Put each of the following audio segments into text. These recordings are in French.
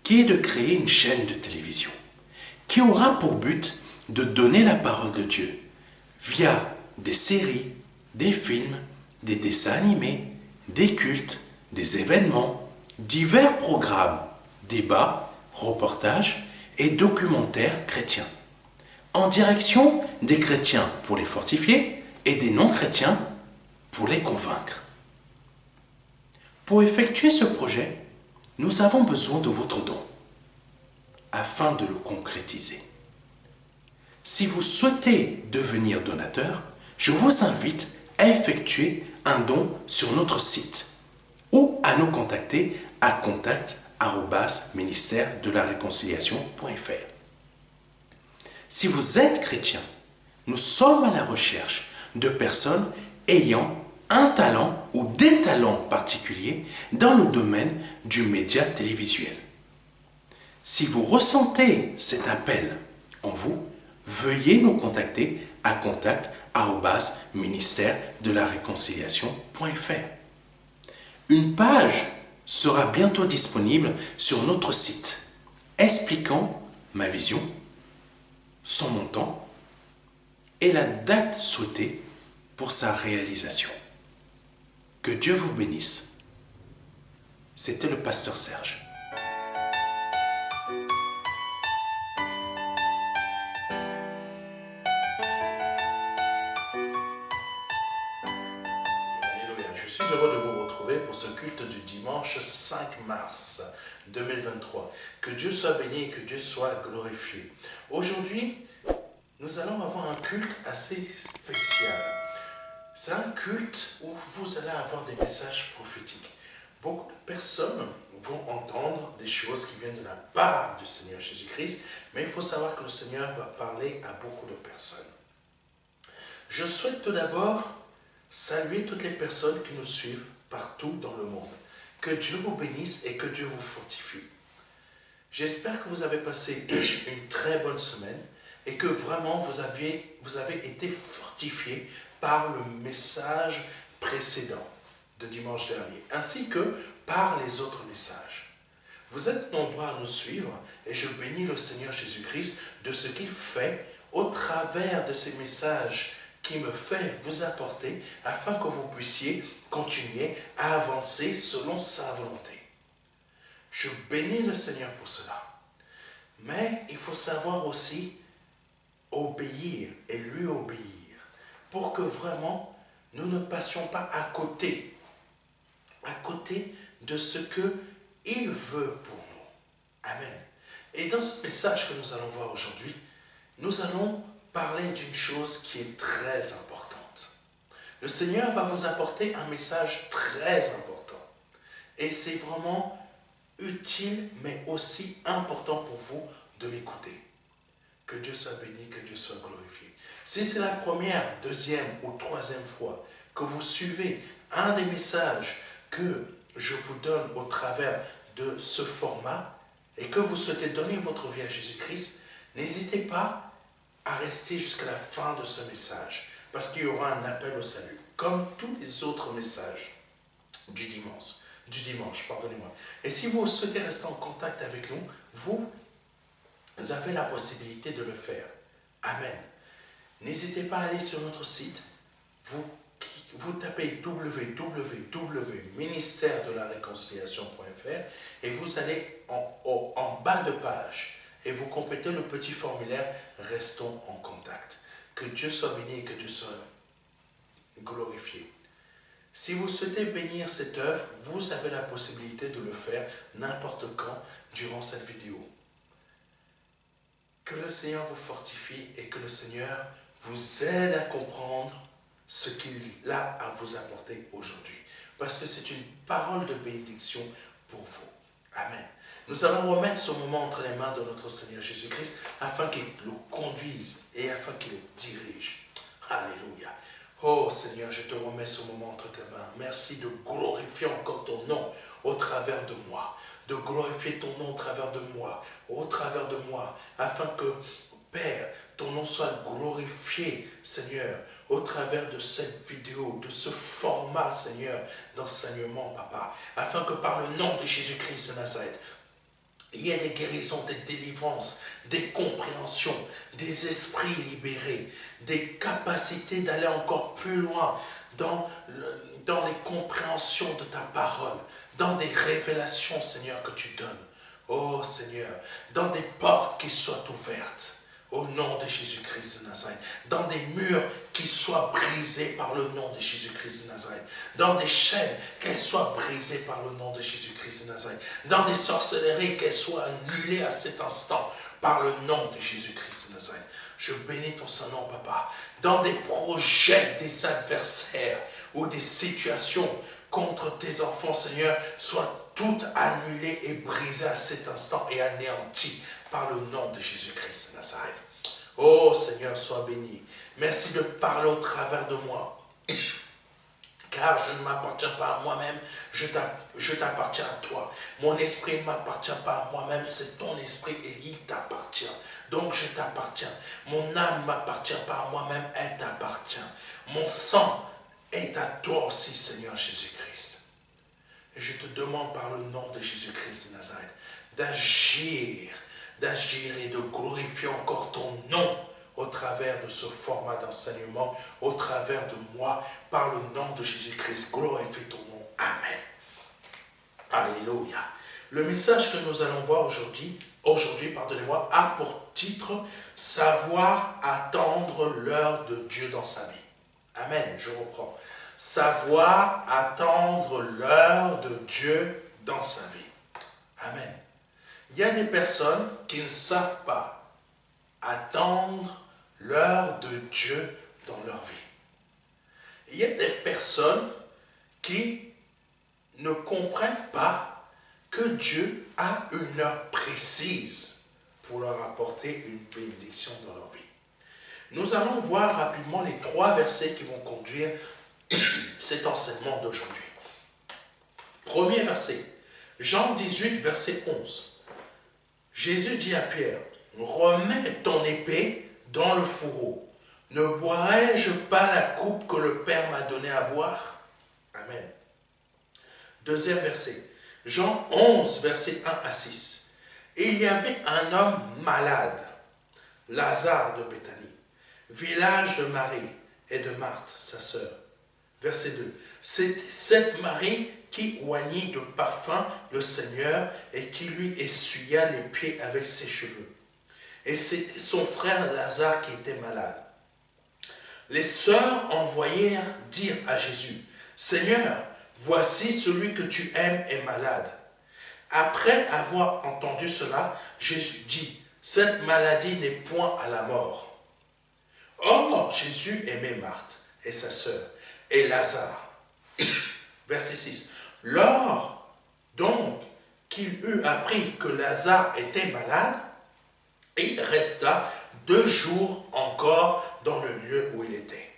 qui est de créer une chaîne de télévision qui aura pour but de donner la parole de Dieu via des séries, des films, des dessins animés, des cultes, des événements, divers programmes, débats, reportages et documentaires chrétiens, en direction des chrétiens pour les fortifier et des non-chrétiens pour les convaincre. Pour effectuer ce projet, nous avons besoin de votre don afin de le concrétiser. Si vous souhaitez devenir donateur, je vous invite à effectuer un don sur notre site ou à nous contacter à contact@ministère-de-la-réconciliation.fr. Si vous êtes chrétien, nous sommes à la recherche de personnes ayant un talent ou des talents particuliers dans le domaine du média télévisuel. Si vous ressentez cet appel en vous, veuillez nous contacter à contact@ministère-de-la-réconciliation.fr. Une page sera bientôt disponible sur notre site expliquant ma vision, son montant et la date souhaitée pour sa réalisation. Que Dieu vous bénisse. C'était le pasteur Serge. Alléluia. Je suis heureux de vous retrouver pour ce culte du dimanche 5 mars 2023. Que Dieu soit béni et que Dieu soit glorifié. Aujourd'hui, nous allons avoir un culte assez spécial. C'est un culte où vous allez avoir des messages prophétiques. Beaucoup de personnes vont entendre des choses qui viennent de la part du Seigneur Jésus-Christ, mais il faut savoir que le Seigneur va parler à beaucoup de personnes. Je souhaite tout d'abord saluer toutes les personnes qui nous suivent partout dans le monde. Que Dieu vous bénisse et que Dieu vous fortifie. J'espère que vous avez passé une très bonne semaine et que vraiment vous avez été fortifiés par le message précédent de dimanche dernier, ainsi que par les autres messages. Vous êtes nombreux à nous suivre et je bénis le Seigneur Jésus-Christ de ce qu'il fait au travers de ces messages qui me fait vous apporter afin que vous puissiez continuer à avancer selon sa volonté. Je bénis le Seigneur pour cela. Mais il faut savoir aussi obéir et lui obéir pour que vraiment nous ne passions pas à côté de ce qu'il veut pour nous. Amen. Et dans ce message que nous allons voir aujourd'hui, nous allons parler d'une chose qui est très importante. Le Seigneur va vous apporter un message très important. Et c'est vraiment utile, mais aussi important pour vous de l'écouter. Que Dieu soit béni, que Dieu soit glorifié. Si c'est la première, deuxième ou troisième fois que vous suivez un des messages que je vous donne au travers de ce format et que vous souhaitez donner votre vie à Jésus-Christ, n'hésitez pas à rester jusqu'à la fin de ce message parce qu'il y aura un appel au salut, comme tous les autres messages du dimanche. Et si vous souhaitez rester en contact avec nous, vous avez la possibilité de le faire. Amen. N'hésitez pas à aller sur notre site. Vous tapez www.ministère-de-la-réconciliation.fr et vous allez en bas de page et vous complétez le petit formulaire « Restons en contact ». Que Dieu soit béni et que Dieu soit glorifié. Si vous souhaitez bénir cette œuvre, vous avez la possibilité de le faire n'importe quand durant cette vidéo. Que le Seigneur vous fortifie et que le Seigneur vous aide à comprendre ce qu'il a à vous apporter aujourd'hui. Parce que c'est une parole de bénédiction pour vous. Amen. Nous allons remettre ce moment entre les mains de notre Seigneur Jésus-Christ afin qu'il le conduise et afin qu'il le dirige. Alléluia. Oh Seigneur, je te remets ce moment entre tes mains. Merci de glorifier encore ton nom au travers de moi. De glorifier ton nom au travers de moi, afin que, Père, ton nom soit glorifié, Seigneur, au travers de cette vidéo, de ce format, Seigneur, d'enseignement, Papa, afin que par le nom de Jésus-Christ de Nazareth, Il y a des guérisons, des délivrances, des compréhensions, des esprits libérés, des capacités d'aller encore plus loin dans les compréhensions de ta parole, dans des révélations, Seigneur, que tu donnes. Oh Seigneur, dans des portes qui soient ouvertes, au nom de Jésus-Christ de Nazareth, dans des murs qui soient brisés par le nom de Jésus-Christ de Nazareth, dans des chaînes qu'elles soient brisées par le nom de Jésus-Christ de Nazareth, dans des sorcelleries qu'elles soient annulées à cet instant par le nom de Jésus-Christ de Nazareth. Je bénis ton Saint-Nom, Papa, dans des projets des adversaires ou des situations contre tes enfants, Seigneur, soient toutes annulées et brisées à cet instant et anéanties par le nom de Jésus-Christ de Nazareth. Oh Seigneur, sois béni. Merci de parler au travers de moi. Car je ne m'appartiens pas à moi-même, je t'appartiens à toi. Mon esprit ne m'appartient pas à moi-même, c'est ton esprit et il t'appartient. Donc je t'appartiens. Mon âme ne m'appartient pas à moi-même, elle t'appartient. Mon sang est à toi aussi, Seigneur Jésus-Christ. Et je te demande par le nom de Jésus-Christ de Nazareth d'agir et de glorifier encore ton nom au travers de ce format d'enseignement, au travers de moi, par le nom de Jésus-Christ. Glorifie ton nom. Amen. Alléluia. Le message que nous allons voir aujourd'hui, pardonnez-moi, a pour titre « Savoir attendre l'heure de Dieu dans sa vie ». Amen, je reprends. Savoir attendre l'heure de Dieu dans sa vie. Amen. Il y a des personnes qui ne savent pas attendre l'heure de Dieu dans leur vie. Il y a des personnes qui ne comprennent pas que Dieu a une heure précise pour leur apporter une bénédiction dans leur vie. Nous allons voir rapidement les 3 versets qui vont conduire cet enseignement d'aujourd'hui. Premier verset, Jean 18, verset 11. Jésus dit à Pierre, « Remets ton épée dans le fourreau. Ne boirai-je pas la coupe que le Père m'a donnée à boire ?» Amen. Deuxième verset, Jean 11, verset 1 à 6. « Il y avait un homme malade, Lazare de Béthanie, village de Marie et de Marthe, sa sœur. » Verset 2. « C'était cette Marie qui oignit de parfum le Seigneur et qui lui essuya les pieds avec ses cheveux. Et c'était son frère Lazare qui était malade. Les sœurs envoyèrent dire à Jésus, « Seigneur, voici celui que tu aimes est malade. » Après avoir entendu cela, Jésus dit, « Cette maladie n'est point à la mort. » Or, Jésus aimait Marthe et sa sœur et Lazare. Verset 6. Lors donc qu'il eut appris que Lazare était malade, il resta 2 jours encore dans le lieu où il était.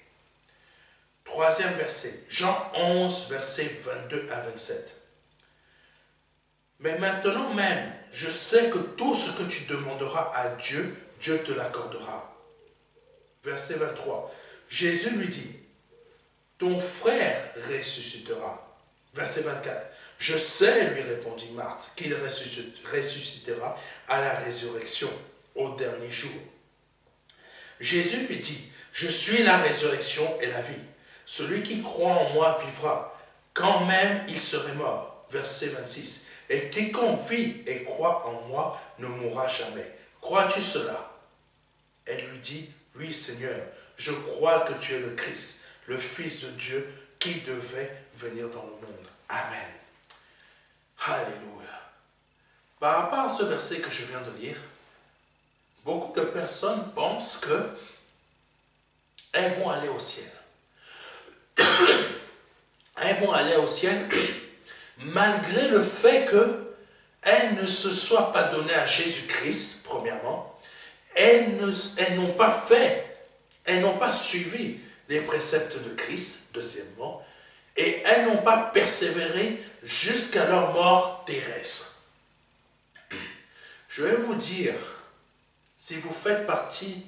Troisième verset, Jean 11, versets 22 à 27. Mais maintenant même, je sais que tout ce que tu demanderas à Dieu, Dieu te l'accordera. Verset 23. Jésus lui dit, ton frère ressuscitera. Verset 24. Je sais, lui répondit Marthe, qu'il ressuscitera à la résurrection, au dernier jour. Jésus lui dit, je suis la résurrection et la vie. Celui qui croit en moi vivra, quand même il serait mort. Verset 26. Et quiconque vit et croit en moi ne mourra jamais. Crois-tu cela? Elle lui dit, oui Seigneur, je crois que tu es le Christ, le Fils de Dieu qui devait venir dans le monde. Amen. Alléluia. Par rapport à ce verset que je viens de lire, beaucoup de personnes pensent que elles vont aller au ciel. Elles vont aller au ciel malgré le fait qu'elles ne se soient pas données à Jésus-Christ, premièrement. Elles n'ont pas suivi les préceptes de Christ, deuxièmement, et elles n'ont pas persévéré jusqu'à leur mort terrestre. Je vais vous dire, si vous faites partie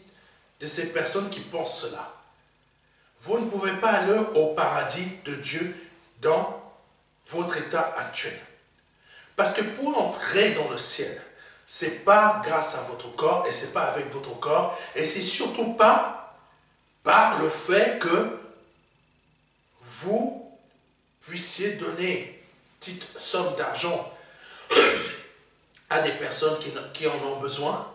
de ces personnes qui pensent cela, vous ne pouvez pas aller au paradis de Dieu dans votre état actuel. Parce que pour entrer dans le ciel, C'est pas grâce à votre corps et c'est pas avec votre corps et c'est surtout pas par le fait que vous puissiez donner une petite somme d'argent à des personnes qui en ont besoin.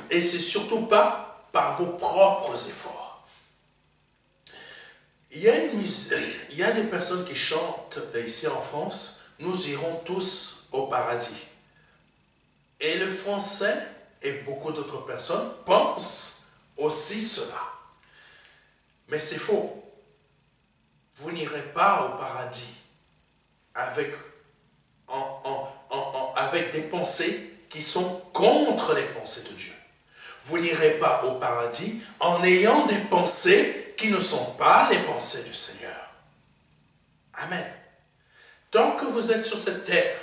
Et c'est surtout pas par vos propres efforts. Il y a des personnes qui chantent ici en France, nous irons tous au paradis. Et le Français et beaucoup d'autres personnes pensent aussi cela. Mais c'est faux. Vous n'irez pas au paradis avec, avec des pensées qui sont contre les pensées de Dieu. Vous n'irez pas au paradis en ayant des pensées qui ne sont pas les pensées du Seigneur. Amen. Tant que vous êtes sur cette terre,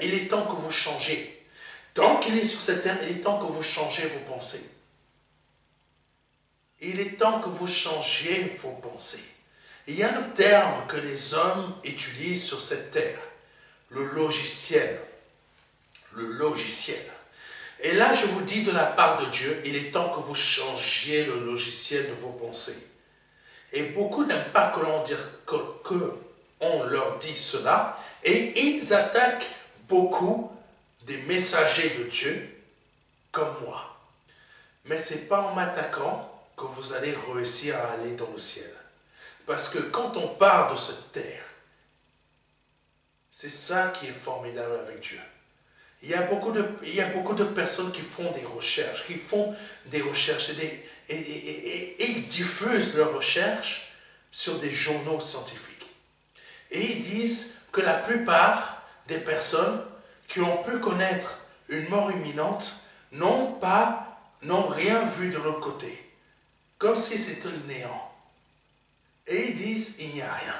il est temps que vous changez. Tant qu'il est sur cette terre, il est temps que vous changez vos pensées. Il est temps que vous changiez vos pensées. Il y a un terme que les hommes utilisent sur cette terre, le logiciel. Le logiciel. Et là, je vous dis de la part de Dieu, il est temps que vous changiez le logiciel de vos pensées. Et beaucoup n'aiment pas qu'on leur dise cela, et ils attaquent beaucoup des messagers de Dieu comme moi. Mais ce n'est pas en m'attaquant que vous allez réussir à aller dans le ciel. Parce que quand on part de cette terre, c'est ça qui est formidable avec Dieu. Il y a beaucoup de personnes qui font des recherches, et ils diffusent leurs recherches sur des journaux scientifiques. Et ils disent que la plupart des personnes qui ont pu connaître une mort imminente n'ont rien vu de l'autre côté. Comme si c'était le néant. Et ils disent, il n'y a rien.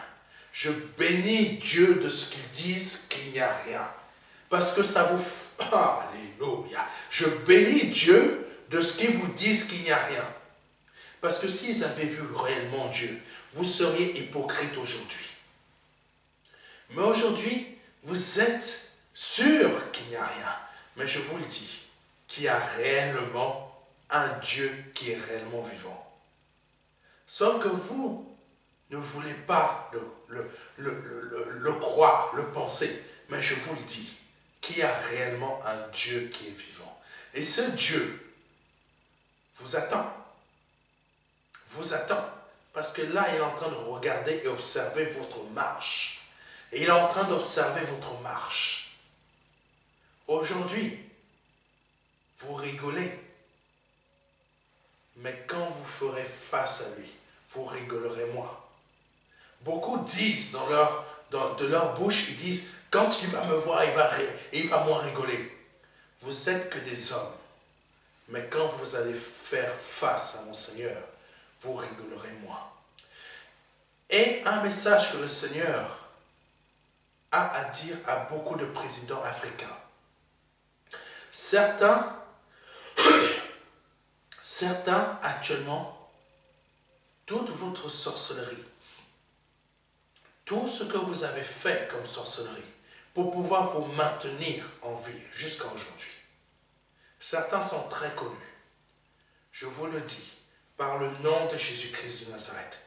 Je bénis Dieu de ce qu'ils disent qu'il n'y a rien. Parce que ça vous... Alléluia. Je bénis Dieu de ce qu'ils vous disent qu'il n'y a rien. Parce que s'ils avaient vu réellement Dieu, vous seriez hypocrite aujourd'hui. Mais aujourd'hui, vous êtes sûr qu'il n'y a rien. Mais je vous le dis, qu'il y a réellement un Dieu qui est réellement vivant. Sauf que vous ne voulez pas le croire, le penser. Mais je vous le dis, qu'il y a réellement un Dieu qui est vivant. Et ce Dieu vous attend. Vous attend. Parce que là, il est en train de regarder et observer votre marche. Et il est en train d'observer votre marche. Aujourd'hui, vous rigolez. Mais quand vous ferez face à lui, vous rigolerez moins. Beaucoup disent de leur bouche, ils disent, quand il va me voir, il va moins rigoler. Vous êtes que des hommes. Mais quand vous allez faire face à mon Seigneur, vous rigolerez moins. Et un message que le Seigneur a à dire à beaucoup de présidents africains. Certains actuellement, toute votre sorcellerie, tout ce que vous avez fait comme sorcellerie, pour pouvoir vous maintenir en vie jusqu'à aujourd'hui. Certains sont très connus. Je vous le dis, par le nom de Jésus-Christ de Nazareth,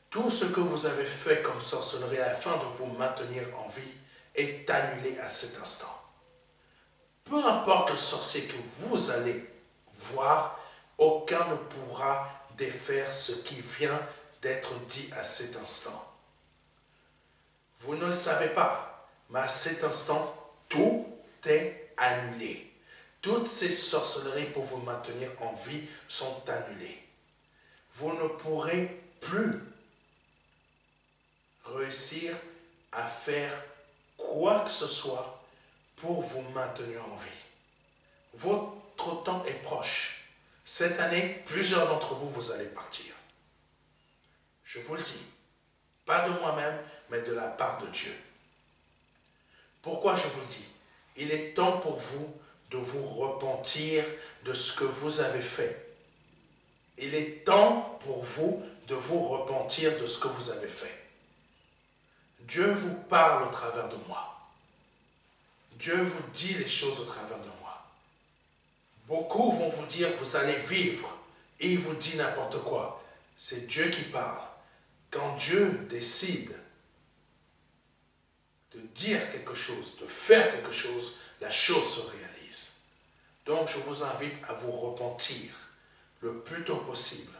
tout ce que vous avez fait comme sorcellerie afin de vous maintenir en vie est annulé à cet instant. Peu importe le sorcier que vous allez voir, aucun ne pourra défaire ce qui vient d'être dit à cet instant. Vous ne le savez pas, mais à cet instant, tout est annulé. Toutes ces sorcelleries pour vous maintenir en vie sont annulées. Vous ne pourrez plus réussir à faire quoi que ce soit pour vous maintenir en vie. Votre temps est proche. Cette année, plusieurs d'entre vous, vous allez partir. Je vous le dis, pas de moi-même, mais de la part de Dieu. Pourquoi je vous le dis? Il est temps pour vous de vous repentir de ce que vous avez fait. Il est temps pour vous de vous repentir de ce que vous avez fait. Dieu vous parle au travers de moi. Dieu vous dit les choses au travers de moi. Beaucoup vont vous dire, vous allez vivre, et il vous dit n'importe quoi. C'est Dieu qui parle. Quand Dieu décide de dire quelque chose, de faire quelque chose, la chose se réalise. Donc je vous invite à vous repentir le plus tôt possible,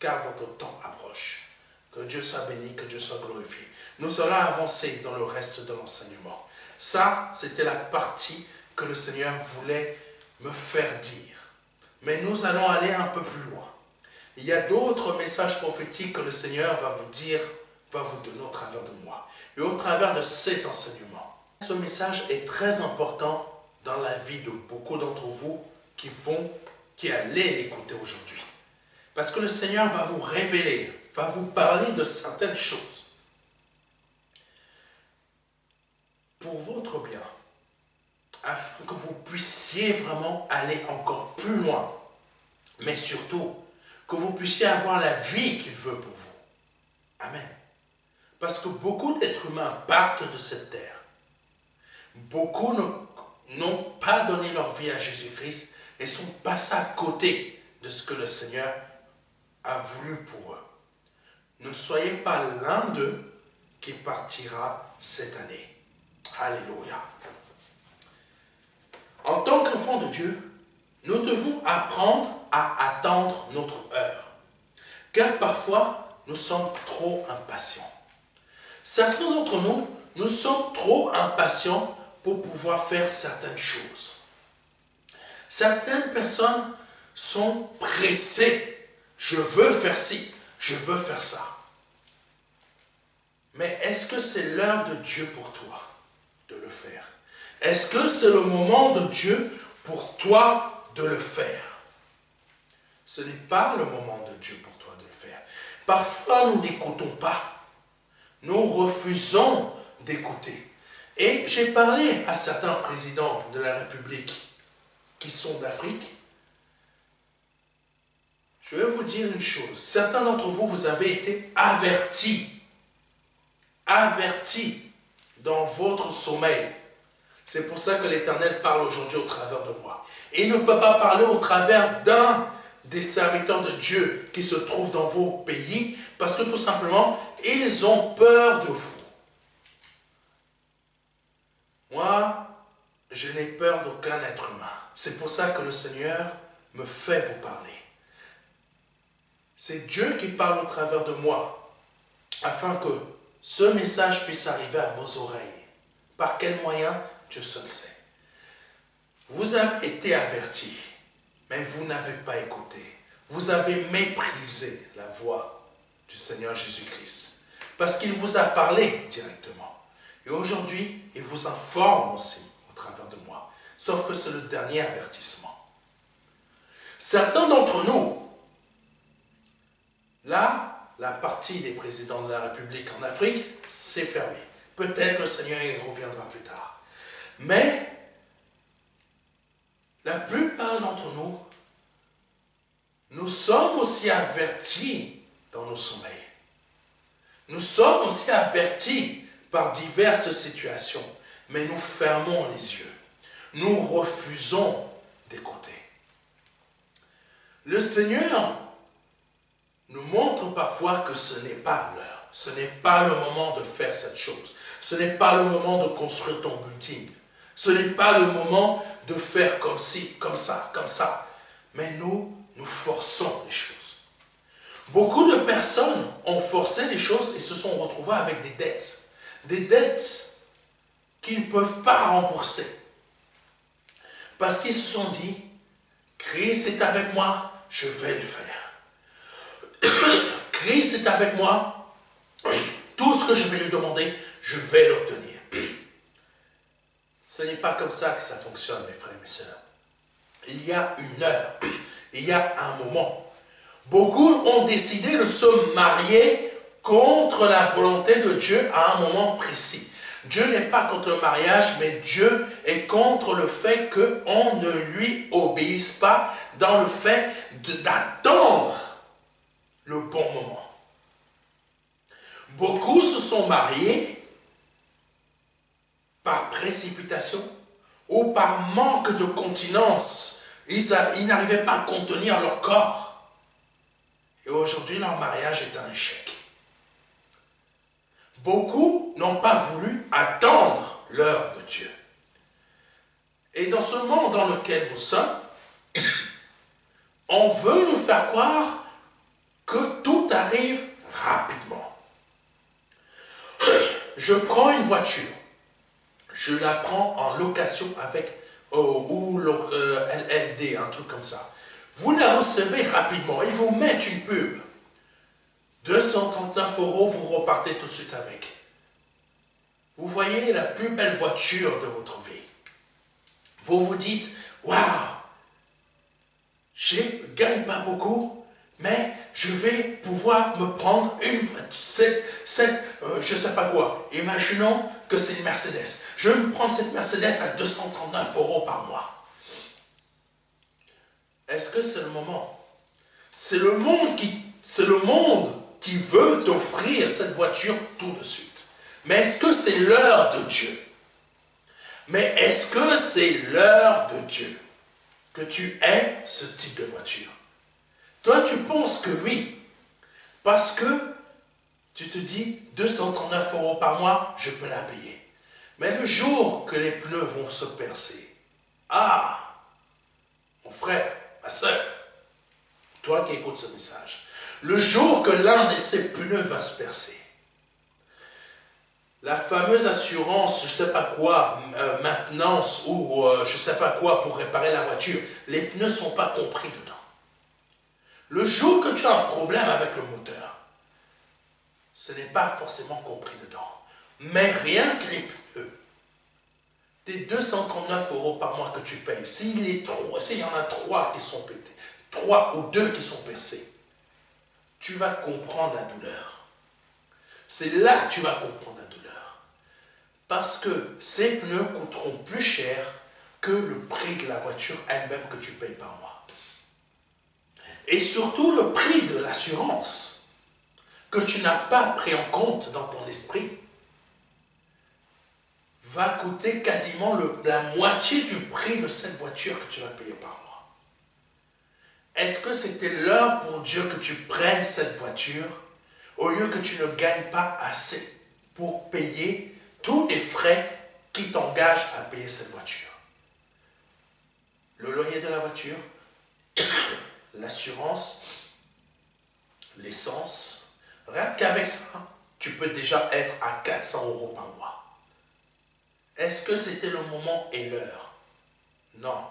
car votre temps approche. Que Dieu soit béni, que Dieu soit glorifié. Nous allons avancer dans le reste de l'enseignement. Ça, c'était la partie que le Seigneur voulait me faire dire. Mais nous allons aller un peu plus loin. Il y a d'autres messages prophétiques que le Seigneur va vous dire, va vous donner au travers de moi. Et au travers de cet enseignement. Ce message est très important dans la vie de beaucoup d'entre vous qui allez l'écouter aujourd'hui. Parce que le Seigneur va vous révéler, va vous parler de certaines choses. Pour votre bien, afin que vous puissiez vraiment aller encore plus loin. Mais surtout, que vous puissiez avoir la vie qu'il veut pour vous. Amen. Parce que beaucoup d'êtres humains partent de cette terre. Beaucoup n'ont pas donné leur vie à Jésus-Christ et sont passés à côté de ce que le Seigneur a voulu pour eux. Ne soyez pas l'un d'eux qui partira cette année. Alléluia. En tant qu'enfants de Dieu, nous devons apprendre à attendre notre heure. Car parfois, nous sommes trop impatients. Certains d'entre nous, nous sommes trop impatients pour pouvoir faire certaines choses. Certaines personnes sont pressées. Je veux faire ci, je veux faire ça. Mais est-ce que c'est l'heure de Dieu pour toi de le faire? Est-ce que c'est le moment de Dieu pour toi de le faire? Ce n'est pas le moment de Dieu pour toi de le faire. Parfois, nous n'écoutons pas. Nous refusons d'écouter. Et j'ai parlé à certains présidents de la République qui sont d'Afrique. Je vais vous dire une chose. Certains d'entre vous, vous avez été avertis. Avertis dans votre sommeil. C'est pour ça que l'Éternel parle aujourd'hui au travers de moi. Et il ne peut pas parler au travers d'un des serviteurs de Dieu qui se trouvent dans vos pays, parce que tout simplement, ils ont peur de vous. Moi, je n'ai peur d'aucun être humain. C'est pour ça que le Seigneur me fait vous parler. C'est Dieu qui parle au travers de moi, afin que ce message puisse arriver à vos oreilles. Par quel moyen? Dieu seul sait. Vous avez été avertis, mais vous n'avez pas écouté. Vous avez méprisé la voix du Seigneur Jésus-Christ. Parce qu'il vous a parlé directement. Et aujourd'hui, il vous informe aussi au travers de moi. Sauf que c'est le dernier avertissement. Certains d'entre nous, là, la partie des présidents de la République en Afrique, c'est fermé. Peut-être le Seigneur y reviendra plus tard. Mais la plupart d'entre nous, nous sommes aussi avertis dans nos sommeils. Nous sommes aussi avertis par diverses situations, mais nous fermons les yeux. Nous refusons d'écouter. Le Seigneur nous montre parfois que ce n'est pas l'heure. Ce n'est pas le moment de faire cette chose. Ce n'est pas le moment de construire ton building. Ce n'est pas le moment de faire comme ci, comme ça, comme ça. Mais nous forçons les choses. Beaucoup de personnes ont forcé les choses et se sont retrouvées avec des dettes. Des dettes qu'ils ne peuvent pas rembourser. Parce qu'ils se sont dit, Christ est avec moi, je vais le faire. Christ est avec moi, tout ce que je vais lui demander, je vais l'obtenir. Ce n'est pas comme ça que ça fonctionne, mes frères et mes sœurs. Il y a une heure, il y a un moment. Beaucoup ont décidé de se marier contre la volonté de Dieu à un moment précis. Dieu n'est pas contre le mariage, mais Dieu est contre le fait qu'on ne lui obéisse pas dans le fait d'attendre le bon moment. Beaucoup se sont mariés par précipitation ou par manque de continence, ils n'arrivaient pas à contenir leur corps. Et aujourd'hui, leur mariage est un échec. Beaucoup n'ont pas voulu attendre l'heure de Dieu. Et dans ce monde dans lequel nous sommes, on veut nous faire croire que tout arrive rapidement. Je prends une voiture, je la prends en location avec LLD, un truc comme ça. Vous la recevez rapidement, ils vous mettent une pub. 239 €, vous repartez tout de suite avec. Vous voyez la plus belle voiture de votre vie. Vous vous dites, waouh, je ne gagne pas beaucoup, mais je vais pouvoir me prendre je ne sais pas quoi. Imaginons que c'est une Mercedes. Je vais me prendre cette Mercedes à 239 € par mois. Est-ce que c'est le moment? C'est le monde qui veut t'offrir cette voiture tout de suite. Mais est-ce que c'est l'heure de Dieu? Mais est-ce que c'est l'heure de Dieu que tu aies ce type de voiture? Toi, tu penses que oui, parce que tu te dis 239 € par mois, je peux la payer. Mais le jour que les pneus vont se percer, mon frère, ma soeur, toi qui écoutes ce message, le jour que l'un de ces pneus va se percer, la fameuse assurance, je ne sais pas quoi, maintenance ou je ne sais pas quoi pour réparer la voiture, les pneus ne sont pas compris dedans. Le jour que tu as un problème avec le moteur, ce n'est pas forcément compris dedans. Mais rien que les pneus, tes 239 € par mois que tu payes, s'il y en a 3 qui sont pétés, 3 ou 2 qui sont percés, tu vas comprendre la douleur. C'est là que tu vas comprendre la douleur. Parce que ces pneus coûteront plus cher que le prix de la voiture elle-même que tu payes par mois. Et surtout le prix de l'assurance que tu n'as pas pris en compte dans ton esprit va coûter quasiment la moitié du prix de cette voiture que tu vas payer par mois. Est-ce que c'était l'heure pour Dieu que tu prennes cette voiture au lieu que tu ne gagnes pas assez pour payer tous les frais qui t'engagent à payer cette voiture? Le loyer de la voiture, l'assurance, l'essence, rien qu'avec ça, tu peux déjà être à 400 € par mois. Est-ce que c'était le moment et l'heure? Non.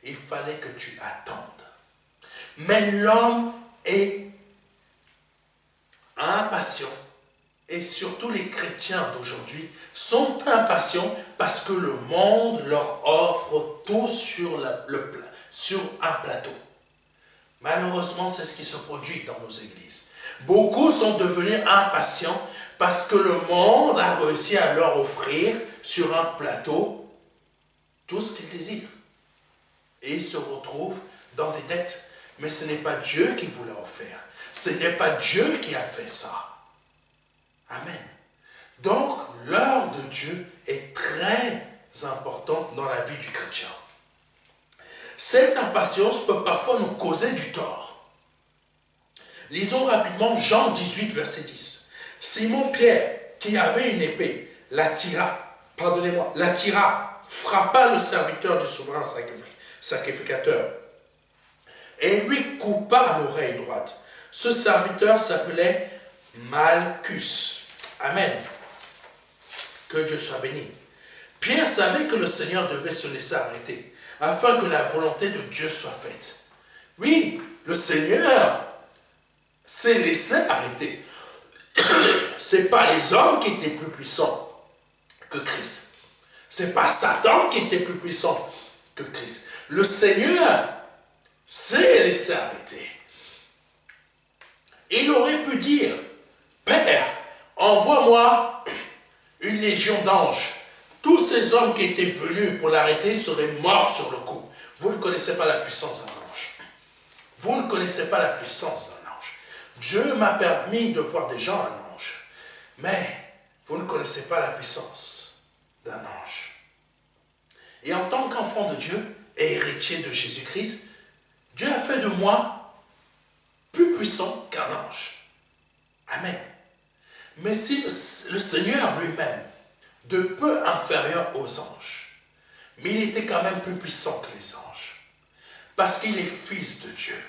Il fallait que tu attendes. Mais l'homme est impatient. Et surtout les chrétiens d'aujourd'hui sont impatients parce que le monde leur offre tout sur un plateau. Malheureusement, c'est ce qui se produit dans nos églises. Beaucoup sont devenus impatients parce que le monde a réussi à leur offrir sur un plateau tout ce qu'ils désirent. Et ils se retrouvent dans des dettes. Mais ce n'est pas Dieu qui vous l'a offert. Ce n'est pas Dieu qui a fait ça. Amen. Donc, l'heure de Dieu est très importante dans la vie du chrétien. Cette impatience peut parfois nous causer du tort. Lisons rapidement Jean 18, verset 10. Simon-Pierre, qui avait une épée, la tira, frappa le serviteur du souverain sacrificateur et lui coupa l'oreille droite. Ce serviteur s'appelait Malchus. Amen. Que Dieu soit béni. Pierre savait que le Seigneur devait se laisser arrêter afin que la volonté de Dieu soit faite. Oui, le Seigneur s'est laissé arrêter. Ce n'est pas les hommes qui étaient plus puissants que Christ. Ce n'est pas Satan qui était plus puissant que Christ. Le Seigneur s'est laissé arrêter. Il aurait pu dire, Père, envoie-moi une légion d'anges. Tous ces hommes qui étaient venus pour l'arrêter seraient morts sur le coup. Vous ne connaissez pas la puissance d'un ange. Vous ne connaissez pas la puissance d'un ange. Dieu m'a permis de voir des gens un ange. Mais vous ne connaissez pas la puissance d'un ange. Et en tant qu'enfant de Dieu et héritier de Jésus-Christ, Dieu a fait de moi plus puissant qu'un ange. Amen. Mais si le Seigneur lui-même, de peu inférieur aux anges, mais il était quand même plus puissant que les anges, parce qu'il est fils de Dieu.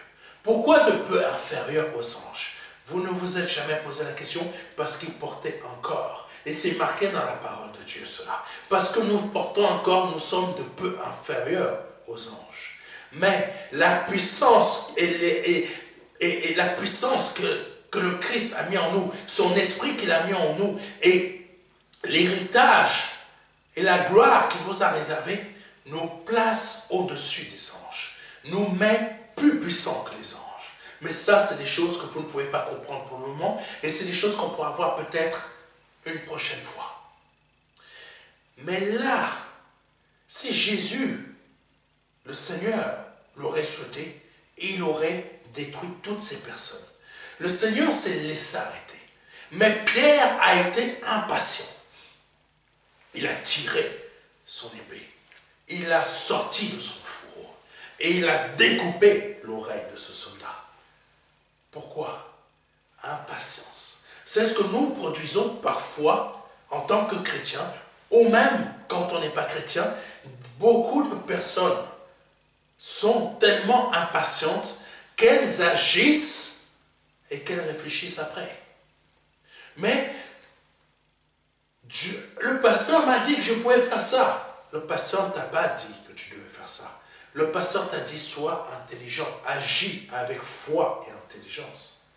Pourquoi de peu inférieur aux anges? Vous ne vous êtes jamais posé la question? Parce qu'il portait un corps. Et c'est marqué dans la parole de Dieu cela. Parce que nous portons un corps, nous sommes de peu inférieurs aux anges. Mais la puissance et la puissance que le Christ a mis en nous, son esprit qu'il a mis en nous, et l'héritage et la gloire qu'il nous a réservé, nous place au-dessus des anges, nous met plus puissants que les anges. Mais ça, c'est des choses que vous ne pouvez pas comprendre pour le moment, et c'est des choses qu'on pourra voir peut-être une prochaine fois. Mais là, si Jésus, le Seigneur, l'aurait souhaité, il aurait détruit toutes ces personnes. Le Seigneur s'est laissé arrêter. Mais Pierre a été impatient. Il a tiré son épée. Il l'a sorti de son fourreau. Et il a découpé l'oreille de ce soldat. Pourquoi? Impatience. C'est ce que nous produisons parfois en tant que chrétiens, ou même quand on n'est pas chrétien. Beaucoup de personnes sont tellement impatientes qu'elles agissent et qu'elles réfléchissent après. Mais le pasteur m'a dit que je pouvais faire ça. Le pasteur ne t'a pas dit que tu devais faire ça. Le pasteur t'a dit sois intelligent, agis avec foi et intelligence.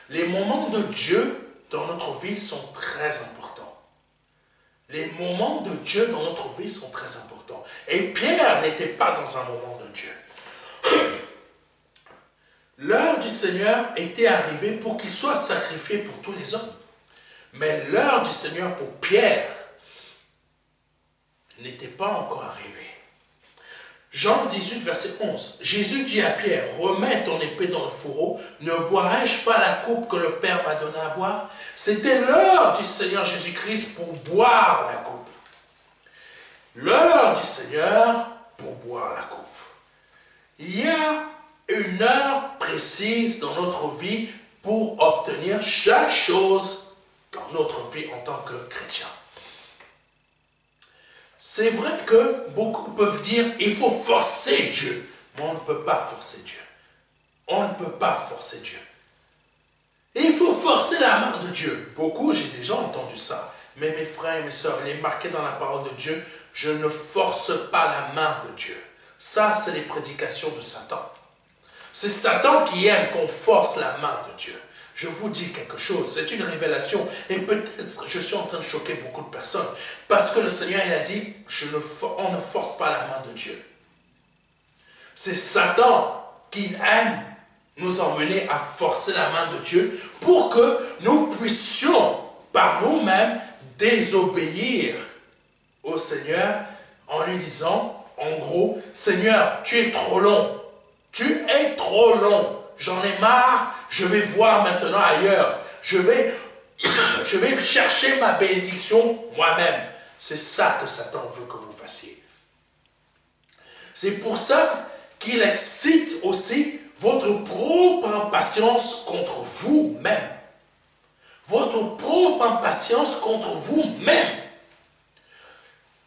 Les moments de Dieu dans notre vie sont très importants. Les moments de Dieu dans notre vie sont très importants. Et Pierre n'était pas dans un moment de Dieu. L'heure du Seigneur était arrivée pour qu'il soit sacrifié pour tous les hommes. Mais l'heure du Seigneur pour Pierre n'était pas encore arrivée. Jean 18, verset 11. Jésus dit à Pierre, remets ton épée dans le fourreau, ne boirai-je pas la coupe que le Père m'a donnée à boire? C'était l'heure du Seigneur Jésus-Christ pour boire la coupe. L'heure du Seigneur pour boire la coupe. Il y a une heure précise dans notre vie pour obtenir chaque chose dans notre vie en tant que chrétien. C'est vrai que beaucoup peuvent dire il faut forcer Dieu. Mais on ne peut pas forcer Dieu. On ne peut pas forcer Dieu. Et il faut forcer la main de Dieu. Beaucoup, j'ai déjà entendu ça. Mais mes frères et mes sœurs, il est marqué dans la parole de Dieu, je ne force pas la main de Dieu. Ça, c'est les prédications de Satan. C'est Satan qui aime qu'on force la main de Dieu. Je vous dis quelque chose, c'est une révélation. Et peut-être je suis en train de choquer beaucoup de personnes. Parce que le Seigneur, il a dit, on ne force pas la main de Dieu. C'est Satan qui aime nous emmener à forcer la main de Dieu pour que nous puissions, par nous-mêmes, désobéir au Seigneur en lui disant, en gros, Seigneur, tu es trop long. Tu es trop long. J'en ai marre, je vais voir maintenant ailleurs. Je vais chercher ma bénédiction moi-même. C'est ça que Satan veut que vous fassiez. C'est pour ça qu'il excite aussi votre propre impatience contre vous-même. Votre propre impatience contre vous-même.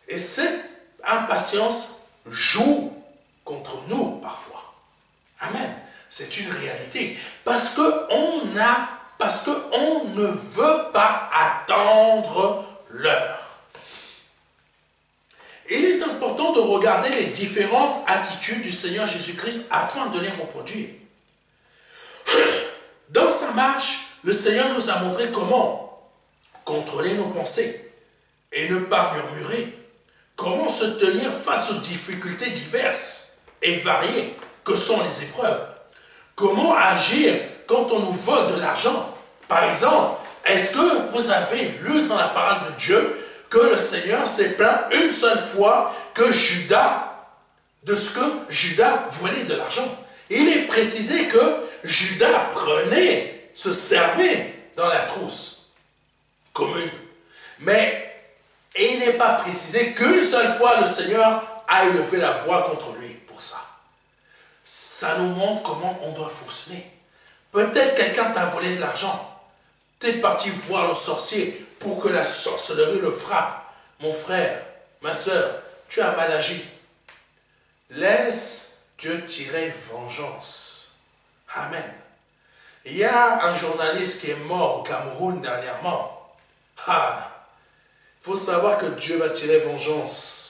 Et cette impatience joue contre nous parfois. Amen. C'est une réalité. Parce qu'on ne veut pas attendre l'heure. Il est important de regarder les différentes attitudes du Seigneur Jésus-Christ afin de les reproduire. Dans sa marche, le Seigneur nous a montré comment contrôler nos pensées et ne pas murmurer. Comment se tenir face aux difficultés diverses et variées que sont les épreuves. Comment agir quand on nous vole de l'argent? Par exemple, est-ce que vous avez lu dans la parole de Dieu que le Seigneur s'est plaint une seule fois de ce que Judas volait de l'argent? Il est précisé que Judas se servait dans la trousse commune. Mais il n'est pas précisé qu'une seule fois le Seigneur à élever la voix contre lui pour ça. Ça nous montre comment on doit fonctionner. Peut-être quelqu'un t'a volé de l'argent. Tu es parti voir le sorcier pour que la sorcellerie le frappe. Mon frère, ma soeur, tu as mal agi. Laisse Dieu tirer vengeance. Amen. Il y a un journaliste qui est mort au Cameroun dernièrement. Il faut savoir que Dieu va tirer vengeance.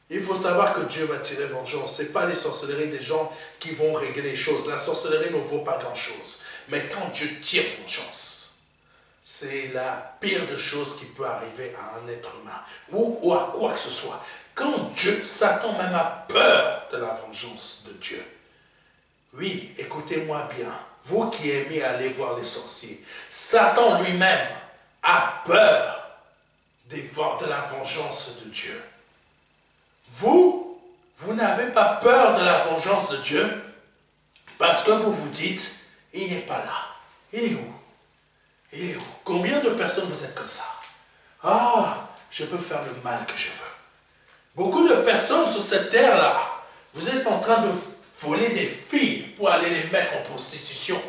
Il faut savoir que Dieu va tirer vengeance. Ce n'est pas les sorcelleries des gens qui vont régler les choses. La sorcellerie ne vaut pas grand-chose. Mais quand Dieu tire vengeance, c'est la pire des choses qui peut arriver à un être humain ou à quoi que ce soit. Quand Dieu, Satan même a peur de la vengeance de Dieu. Oui, écoutez-moi bien. Vous qui aimez aller voir les sorciers, Satan lui-même a peur de la vengeance de Dieu. Vous n'avez pas peur de la vengeance de Dieu parce que vous vous dites, il n'est pas là. Il est où? Il est où? Combien de personnes vous êtes comme ça? Je peux faire le mal que je veux. Beaucoup de personnes sur cette terre-là, vous êtes en train de voler des filles pour aller les mettre en prostitution.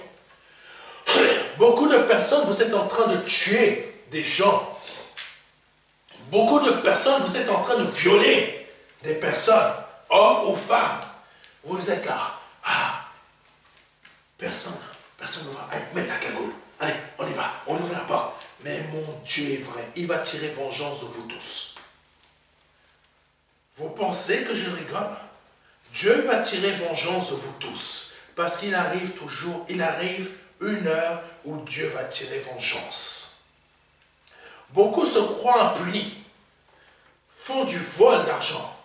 Beaucoup de personnes, vous êtes en train de tuer des gens. Beaucoup de personnes, vous êtes en train de violer des personnes, hommes ou femmes. Vous êtes là. Personne ne va. Allez, mets ta cagoule. Allez, on y va. On ouvre la porte. Mais mon Dieu est vrai. Il va tirer vengeance de vous tous. Vous pensez que je rigole? Dieu va tirer vengeance de vous tous. Parce qu'il arrive toujours, il arrive une heure où Dieu va tirer vengeance. Beaucoup se croient impunis, font du vol d'argent,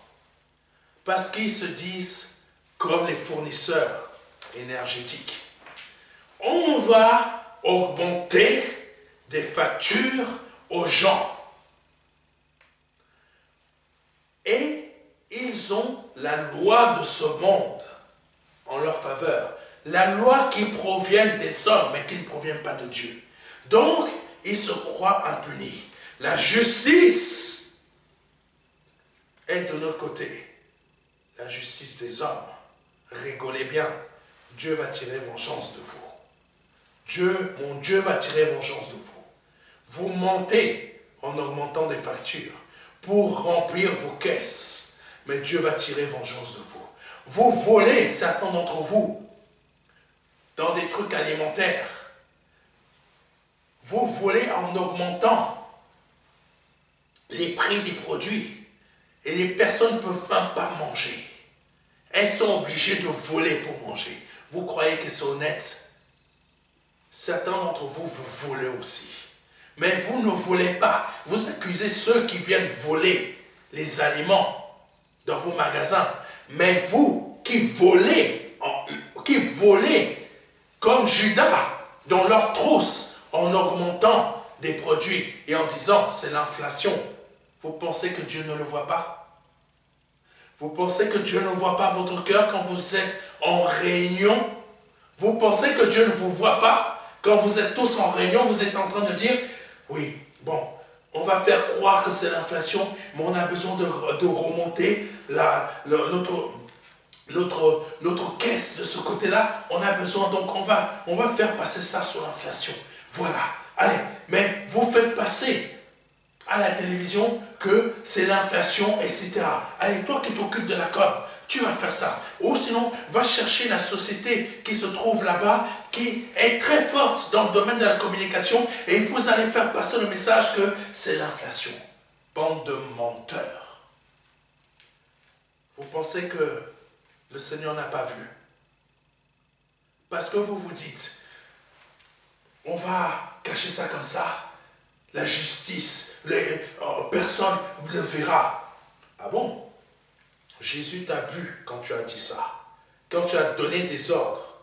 parce qu'ils se disent comme les fournisseurs énergétiques. On va augmenter des factures aux gens. Et ils ont la loi de ce monde en leur faveur. La loi qui provient des hommes, mais qui ne provient pas de Dieu. Donc, ils se croient impunis. La justice est de notre côté. La justice des hommes. Rigolez bien. Dieu va tirer vengeance de vous. Mon Dieu va tirer vengeance de vous. Vous mentez en augmentant des factures pour remplir vos caisses. Mais Dieu va tirer vengeance de vous. Vous volez, certains d'entre vous, dans des trucs alimentaires. Vous volez en augmentant les prix des produits. Et les personnes ne peuvent même pas manger. Elles sont obligées de voler pour manger. Vous croyez que c'est honnête? Certains d'entre vous, vous volez aussi. Mais vous ne volez pas. Vous accusez ceux qui viennent voler les aliments dans vos magasins. Mais vous qui volez comme Judas dans leur trousse en augmentant des produits et en disant c'est l'inflation. Vous pensez que Dieu ne le voit pas? Vous pensez que Dieu ne voit pas votre cœur quand vous êtes en réunion? Vous pensez que Dieu ne vous voit pas quand vous êtes tous en réunion? Vous êtes en train de dire oui, bon, on va faire croire que c'est l'inflation, mais on a besoin de remonter notre caisse de ce côté-là. On a besoin, donc on va faire passer ça sur l'inflation. Voilà, allez, mais vous faites passer à la télévision que c'est l'inflation, etc. Allez, toi qui t'occupes de la com, tu vas faire ça. Ou sinon, va chercher la société qui se trouve là-bas, qui est très forte dans le domaine de la communication, et vous allez faire passer le message que c'est l'inflation. Bande de menteurs. Vous pensez que le Seigneur n'a pas vu? Parce que vous vous dites, on va cacher ça comme ça. La justice, personne ne le verra. Ah bon? Jésus t'a vu quand tu as dit ça. Quand tu as donné des ordres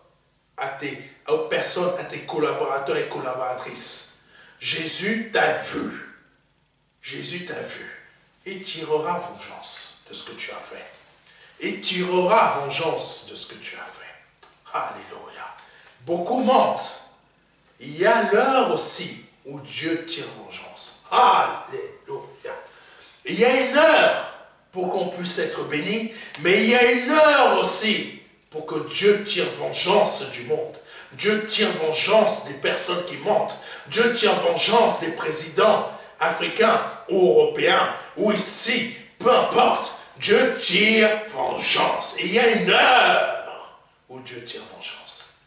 aux personnes, à tes collaborateurs et collaboratrices. Jésus t'a vu. Jésus t'a vu. Il tirera vengeance de ce que tu as fait. Il tirera vengeance de ce que tu as fait. Alléluia. Beaucoup mentent. Il y a l'heure aussi où Dieu tire vengeance. Alléluia. Il y a une heure pour qu'on puisse être béni, mais il y a une heure aussi pour que Dieu tire vengeance du monde. Dieu tire vengeance des personnes qui mentent. Dieu tire vengeance des présidents africains ou européens, ou ici, peu importe. Dieu tire vengeance. Et il y a une heure où Dieu tire vengeance.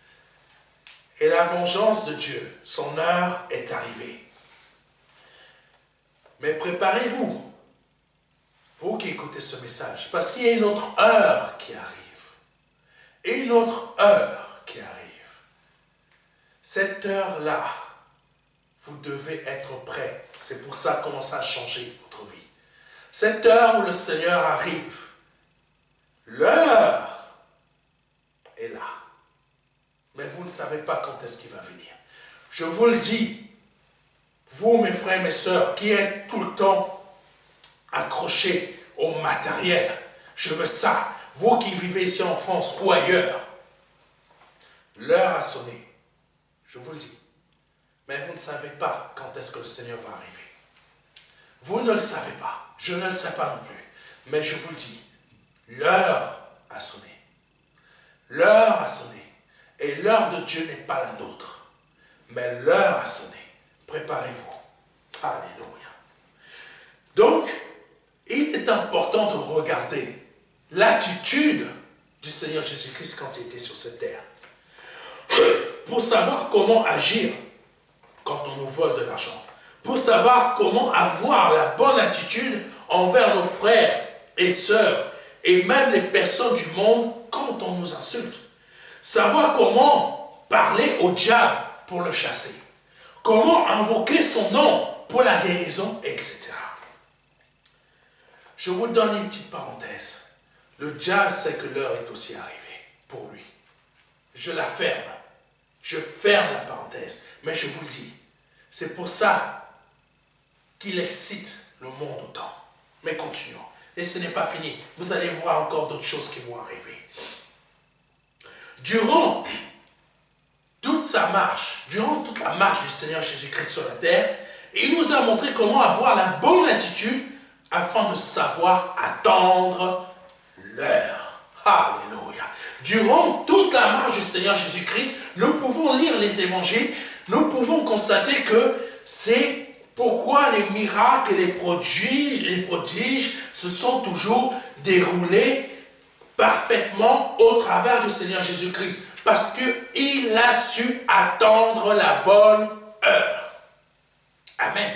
Et la vengeance de Dieu, son heure est arrivée. Mais préparez-vous, vous qui écoutez ce message, parce qu'il y a une autre heure qui arrive. Et une autre heure qui arrive. Cette heure-là, vous devez être prêt. C'est pour ça que commence à changer votre vie. Cette heure où le Seigneur arrive, l'heure est là. Mais vous ne savez pas quand est-ce qu'il va venir. Je vous le dis, vous, mes frères et mes sœurs, qui êtes tout le temps accrochés au matériel, je veux ça. Vous qui vivez ici en France ou ailleurs, l'heure a sonné. Je vous le dis. Mais vous ne savez pas quand est-ce que le Seigneur va arriver. Vous ne le savez pas. Je ne le sais pas non plus. Mais je vous le dis. L'heure a sonné. L'heure a sonné. Et l'heure de Dieu n'est pas la nôtre. Mais l'heure a sonné. Préparez-vous. Alléluia. Donc, il est important de regarder l'attitude du Seigneur Jésus-Christ quand il était sur cette terre. Pour savoir comment agir quand on nous vole de l'argent. Pour savoir comment avoir la bonne attitude envers nos frères et sœurs et même les personnes du monde quand on nous insulte. Savoir comment parler au diable pour le chasser. Comment invoquer son nom pour la guérison, etc. Je vous donne une petite parenthèse. Le diable sait que l'heure est aussi arrivée pour lui. Je la ferme. Je ferme la parenthèse. Mais je vous le dis. C'est pour ça qu'il excite le monde autant. Mais continuons. Et ce n'est pas fini. Vous allez voir encore d'autres choses qui vont arriver. Durant toute sa marche, durant toute la marche du Seigneur Jésus-Christ sur la terre, il nous a montré comment avoir la bonne attitude afin de savoir attendre l'heure. Alléluia. Durant toute la marche du Seigneur Jésus-Christ, nous pouvons lire les évangiles, nous pouvons constater que c'est pourquoi les miracles et les prodiges se sont toujours déroulés parfaitement au travers du Seigneur Jésus-Christ. Parce qu'il a su attendre la bonne heure. Amen.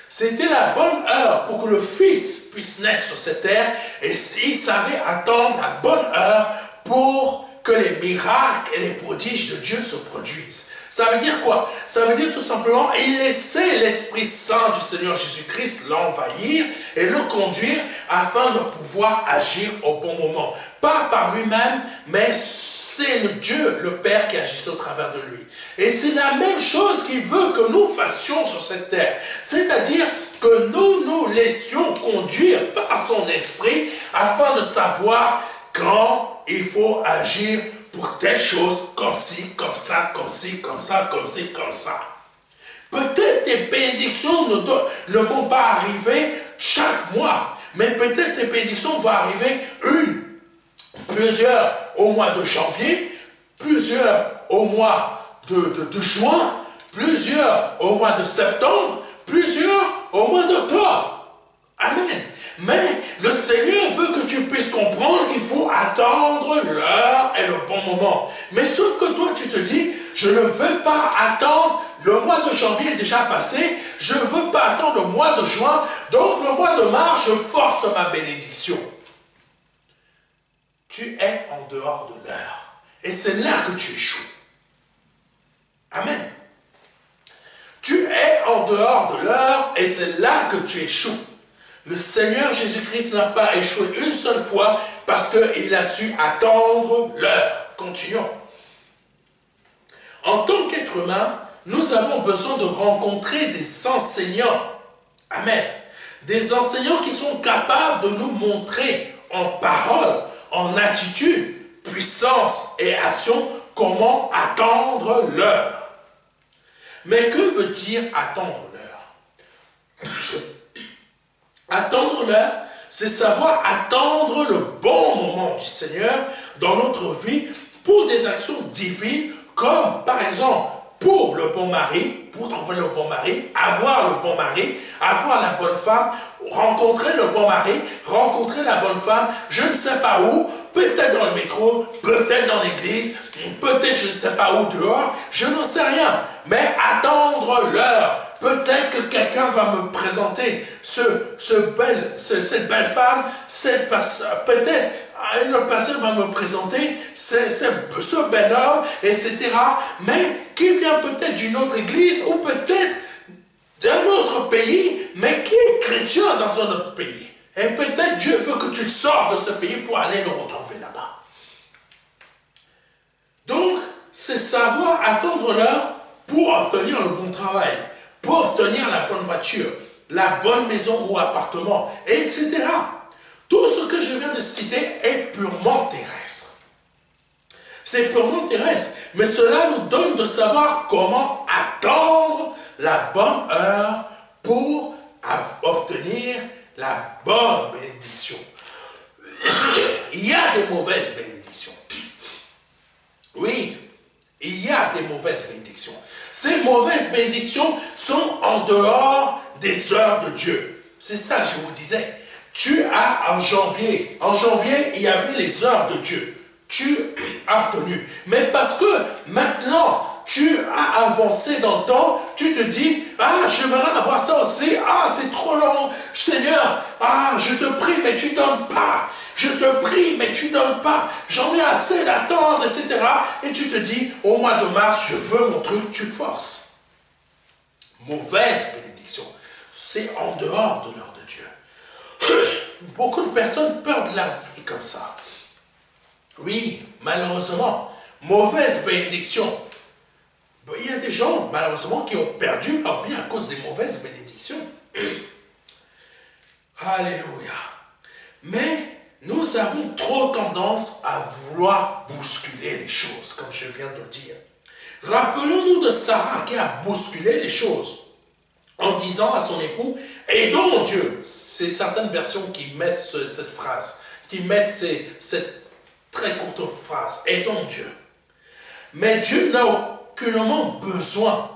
C'était la bonne heure pour que le Fils puisse naître sur cette terre. Et il savait attendre la bonne heure pour que les miracles et les prodiges de Dieu se produisent. Ça veut dire quoi? Ça veut dire tout simplement, il laissait l'Esprit Saint du Seigneur Jésus-Christ l'envahir et le conduire afin de pouvoir agir au bon moment. Pas par lui-même, mais c'est le Dieu, le Père, qui agissait au travers de lui. Et c'est la même chose qu'il veut que nous fassions sur cette terre. C'est-à-dire que nous nous laissions conduire par son Esprit afin de savoir quand il faut agir pour telle chose, comme ci, comme ça, comme ci, comme ça, comme ci, comme ça. Peut-être tes bénédictions ne vont pas arriver chaque mois, mais peut-être tes bénédictions vont arriver plusieurs au mois de janvier, plusieurs au mois de juin, plusieurs au mois de septembre, plusieurs au mois d'octobre. Amen. Mais le Seigneur veut que tu puisses comprendre qu'il faut attendre l'heure et le bon moment. Mais sauf que toi, tu te dis, je ne veux pas attendre, le mois de janvier est déjà passé, je ne veux pas attendre le mois de juin, donc le mois de mars, je force ma bénédiction. Tu es en dehors de l'heure. Et c'est là que tu échoues. Amen. Tu es en dehors de l'heure et c'est là que tu échoues. Le Seigneur Jésus-Christ n'a pas échoué une seule fois parce qu'il a su attendre l'heure. Continuons. En tant qu'être humain, nous avons besoin de rencontrer des enseignants. Amen. Des enseignants qui sont capables de nous montrer en parole, en attitude, puissance et action comment attendre l'heure. Mais que veut dire attendre l'heure? Attendre l'heure c'est savoir attendre le bon moment du Seigneur dans notre vie pour des actions divines, comme par exemple pour le bon mari, pour trouver le bon mari, avoir le bon mari, avoir la bonne femme, rencontrer le bon mari, rencontrer la bonne femme, je ne sais pas où, peut-être dans le métro, peut-être dans l'église, peut-être je ne sais pas où dehors, je n'en sais rien, mais attendre l'heure. Peut-être que quelqu'un va me présenter cette belle femme, peut-être une autre personne va me présenter ce bel homme, etc. Mais qui vient peut-être d'une autre église ou peut-être d'un autre pays, mais qui est chrétien dans un autre pays. Et peut-être Dieu veut que tu sors de ce pays pour aller le retrouver là-bas. Donc, c'est savoir attendre l'heure pour obtenir le bon travail, pour obtenir la bonne voiture, la bonne maison ou appartement, etc. Tout ce que je viens de citer est purement terrestre. C'est purement terrestre. Mais cela nous donne de savoir comment attendre la bonne heure pour obtenir la bonne bénédiction. Il y a des mauvaises bénédictions. Oui, il y a des mauvaises bénédictions. Ces mauvaises bénédictions sont en dehors des heures de Dieu. C'est ça que je vous disais. Tu as en janvier, il y avait les heures de Dieu. Tu as tenu. Mais parce que maintenant, tu as avancé dans le temps, tu te dis, ah, j'aimerais avoir ça aussi, ah, c'est trop long, Seigneur, ah, je te prie, mais tu ne donnes pas. Je te prie, mais tu ne donnes pas. J'en ai assez d'attendre, etc. Et tu te dis, au mois de mars, je veux mon truc, tu forces. Mauvaise bénédiction. C'est en dehors de l'heure de Dieu. Beaucoup de personnes perdent la vie comme ça. Oui, malheureusement, mauvaise bénédiction. Il y a des gens, malheureusement, qui ont perdu leur vie à cause des mauvaises bénédictions. Alléluia. Mais nous avons trop tendance à vouloir bousculer les choses, comme je viens de le dire. Rappelons-nous de Sarah qui a bousculé les choses en disant à son époux, aidons Dieu. C'est certaines versions qui mettent cette phrase, qui mettent cette très courte phrase, aidons Dieu. Mais Dieu n'a aucunement besoin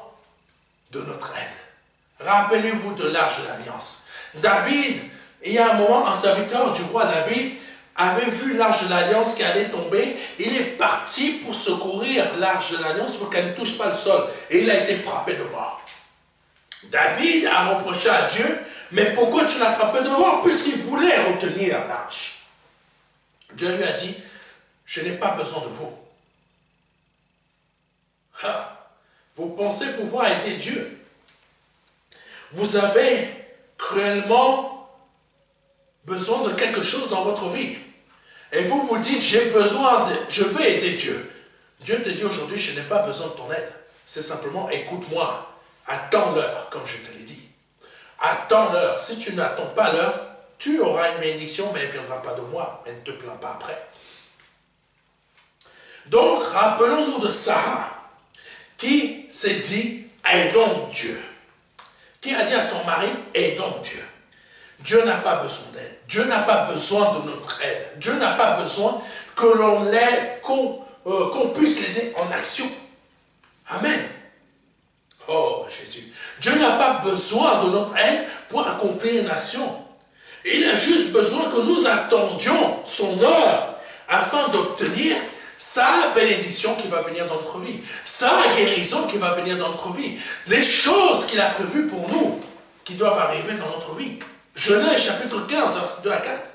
de notre aide. Rappelez-vous de l'Arche de l'Alliance. David, il y a un moment, un serviteur du roi David avait vu l'Arche de l'Alliance qui allait tomber. Il est parti pour secourir l'Arche de l'Alliance pour qu'elle ne touche pas le sol. Et il a été frappé de mort. David a reproché à Dieu, mais pourquoi tu l'as frappé de mort? Puisqu'il voulait retenir l'arche. Dieu lui a dit, je n'ai pas besoin de vous. Vous pensez pouvoir aider Dieu. Vous avez cruellement besoin de quelque chose dans votre vie. Et vous vous dites, je veux aider Dieu. Dieu te dit aujourd'hui, je n'ai pas besoin de ton aide. C'est simplement, écoute-moi. Attends l'heure, comme je te l'ai dit. Attends l'heure. Si tu n'attends pas l'heure, tu auras une bénédiction, mais elle ne viendra pas de moi. Elle ne te plaint pas après. Donc, rappelons-nous de Sarah, qui s'est dit, aidons Dieu. Qui a dit à son mari, aidons Dieu. Dieu n'a pas besoin d'aide. Dieu n'a pas besoin de notre aide. Dieu n'a pas besoin que l'on l'aide, qu'on puisse l'aider en action. Amen. Oh Jésus, Dieu n'a pas besoin de notre aide pour accomplir une action. Il a juste besoin que nous attendions son heure afin d'obtenir sa bénédiction qui va venir dans notre vie, sa guérison qui va venir dans notre vie, les choses qu'il a prévues pour nous qui doivent arriver dans notre vie. Genèse chapitre 15, verset 2 à 4.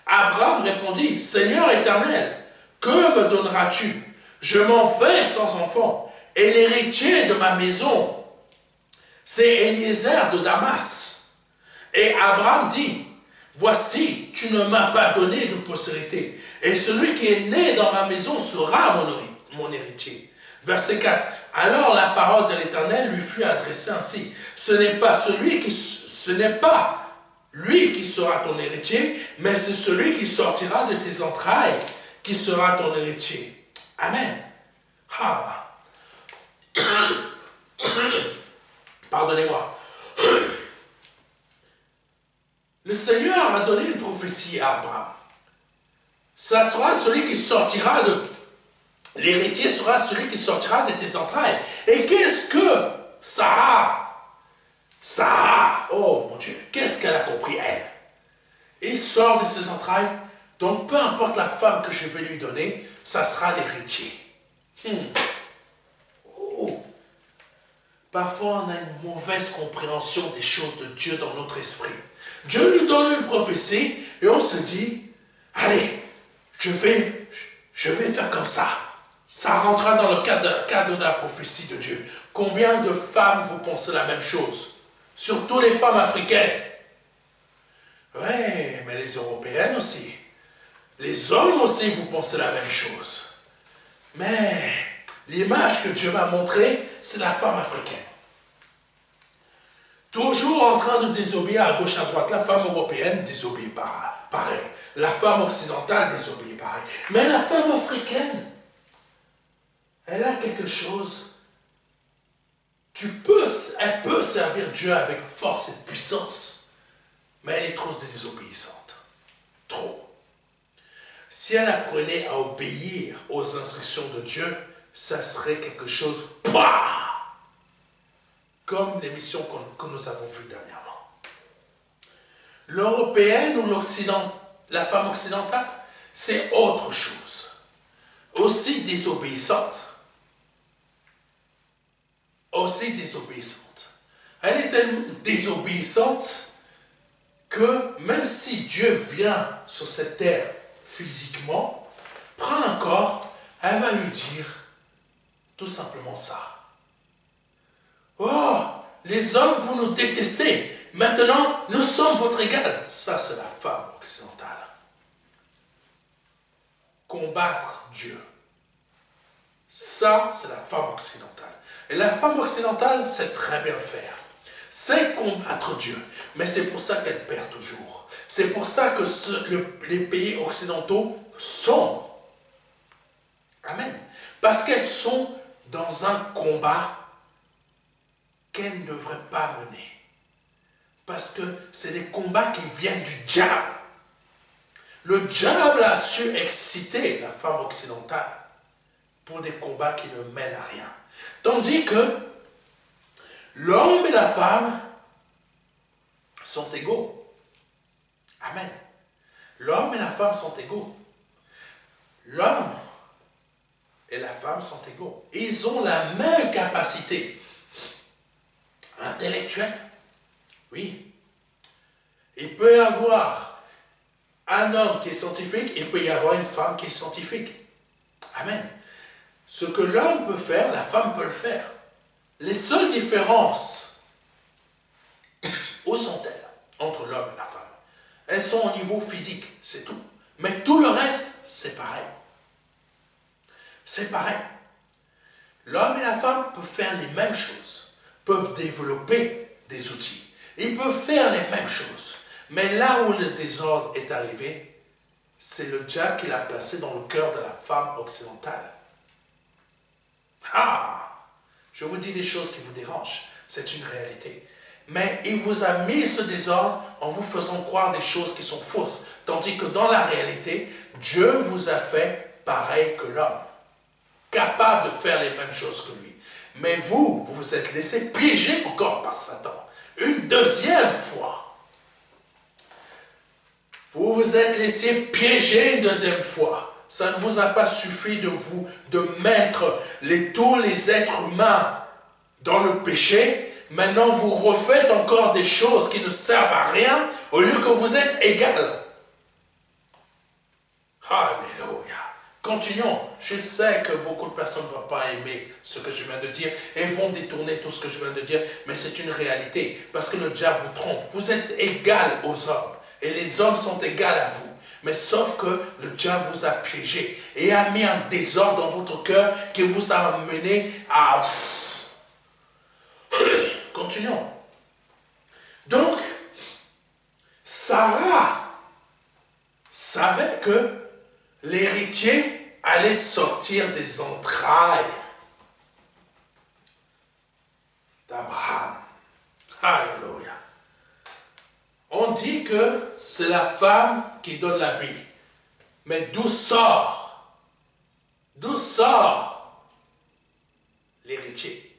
Abraham répondit, Seigneur éternel, que me donneras-tu? Je m'en vais sans enfant. Et l'héritier de ma maison, c'est Eliezer de Damas. Et Abraham dit, voici, tu ne m'as pas donné de postérité, et celui qui est né dans ma maison sera mon héritier. Verset 4. Alors la parole de l'Éternel lui fut adressée ainsi, ce n'est pas lui qui sera ton héritier, mais c'est celui qui sortira de tes entrailles qui sera ton héritier. Amen. Pardonnez-moi. le Seigneur a donné une prophétie à Abraham. Ça sera celui qui sortira de... L'héritier sera celui qui sortira de tes entrailles. Et qu'est-ce que Sarah, oh mon Dieu, qu'est-ce qu'elle a compris, elle? Il sort de ses entrailles, donc peu importe la femme que je vais lui donner, ça sera l'héritier. Oh. Parfois, on a une mauvaise compréhension des choses de Dieu dans notre esprit. Dieu nous donne une prophétie et on se dit, allez, je vais faire comme ça. Ça rentrera dans le cadre de la prophétie de Dieu. Combien de femmes vous pensez la même chose? Surtout les femmes africaines. Oui, mais les européennes aussi. Les hommes aussi, vous pensez la même chose. Mais l'image que Dieu m'a montrée, c'est la femme africaine. Toujours en train de désobéir à gauche, à droite. La femme européenne désobéit pareil. La femme occidentale désobéit pareil. Mais la femme africaine, elle a quelque chose. Elle peut servir Dieu avec force et puissance. Mais elle est trop désobéissante. Trop. Si elle apprenait à obéir aux instructions de Dieu, ça serait quelque chose, comme l'émission que nous avons vue dernièrement. L'européenne ou la femme occidentale, c'est autre chose. Aussi désobéissante. Elle est tellement désobéissante que même si Dieu vient sur cette terre physiquement, prend un corps, elle va lui dire tout simplement ça. Oh, les hommes, vous nous détestez. Maintenant, nous sommes votre égal. Ça, c'est la femme occidentale. Combattre Dieu. Ça, c'est la femme occidentale. Et la femme occidentale sait très bien faire. C'est combattre Dieu. Mais c'est pour ça qu'elle perd toujours. C'est pour ça que les pays occidentaux sombrent. Amen. Parce qu'elles sont dans un combat qu'elles ne devraient pas mener. Parce que c'est des combats qui viennent du diable. Le diable a su exciter la femme occidentale pour des combats qui ne mènent à rien. Tandis que l'homme et la femme sont égaux. Amen. L'homme et la femme sont égaux. L'homme et la femme sont égaux. Ils ont la même capacité intellectuelle. Oui. Il peut y avoir un homme qui est scientifique, il peut y avoir une femme qui est scientifique. Amen. Ce que l'homme peut faire, la femme peut le faire. Les seules différences, où sont-elles entre l'homme et la femme? Elles sont au niveau physique, c'est tout. Mais tout le reste, c'est pareil. C'est pareil. L'homme et la femme peuvent faire les mêmes choses, peuvent développer des outils. Ils peuvent faire les mêmes choses. Mais là où le désordre est arrivé, c'est le diable qui l'a placé dans le cœur de la femme occidentale. Je vous dis des choses qui vous dérangent, c'est une réalité. Mais il vous a mis ce désordre en vous faisant croire des choses qui sont fausses. Tandis que dans la réalité, Dieu vous a fait pareil que l'homme. Capable de faire les mêmes choses que lui. Mais vous vous êtes laissé piéger encore par Satan. Une deuxième fois. Vous vous êtes laissé piéger une deuxième fois. Ça ne vous a pas suffi de mettre tous les êtres humains dans le péché. Maintenant, vous refaites encore des choses qui ne servent à rien au lieu que vous êtes égal. Alléluia. Continuons. Je sais que beaucoup de personnes ne vont pas aimer ce que je viens de dire et vont détourner tout ce que je viens de dire, mais c'est une réalité parce que le diable vous trompe. Vous êtes égal aux hommes et les hommes sont égaux à vous. Mais sauf que le diable vous a piégé et a mis un désordre dans votre cœur qui vous a amené à... Continuons. Donc, Sarah savait que l'héritier allait sortir des entrailles d'Abraham. Alléluia. On dit que c'est la femme qui donne la vie. Mais d'où sort l'héritier?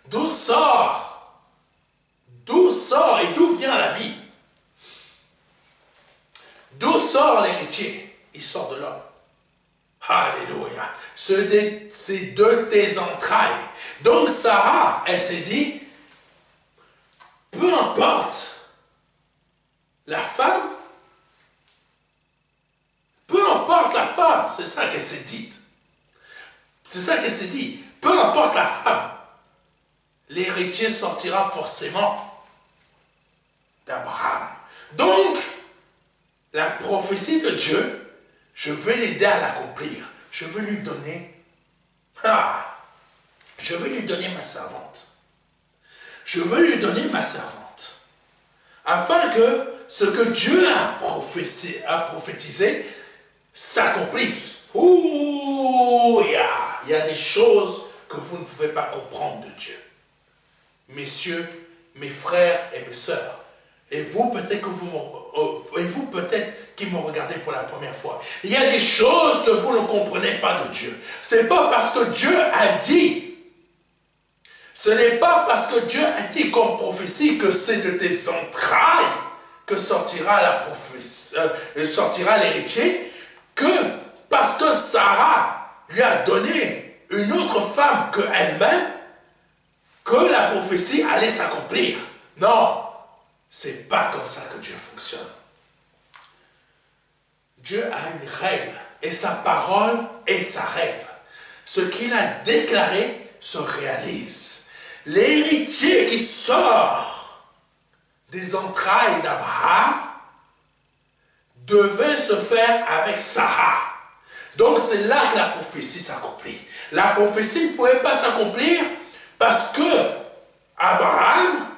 D'où sort et d'où vient la vie? D'où sort l'héritier? Il sort de l'homme. Alléluia. C'est de tes entrailles. Donc Sarah, elle s'est dit, peu importe la femme, c'est ça qu'elle s'est dit. C'est ça qu'elle s'est dit. Peu importe la femme, l'héritier sortira forcément d'Abraham. Donc, la prophétie de Dieu, je veux l'aider à l'accomplir. Je veux lui donner ma servante. Je veux lui donner ma servante. Afin que ce que Dieu a prophétisé s'accomplisse. Ouh, il y a des choses que vous ne pouvez pas comprendre de Dieu. Messieurs, mes frères et mes sœurs, et vous peut-être qui me regardez pour la première fois, il y a des choses que vous ne comprenez pas de Dieu. Ce n'est pas parce que Dieu a dit, ce n'est pas parce que Dieu a dit comme prophétie que c'est de tes entrailles que sortira l'héritier, que parce que Sarah lui a donné une autre femme que elle-même, que la prophétie allait s'accomplir. Non, c'est pas comme ça que Dieu fonctionne. Dieu a une règle, et sa parole est sa règle. Ce qu'il a déclaré se réalise. L'héritier qui sort des entrailles d'Abraham devait se faire avec Sarah. Donc c'est là que la prophétie s'accomplit. La prophétie ne pouvait pas s'accomplir parce que Abraham,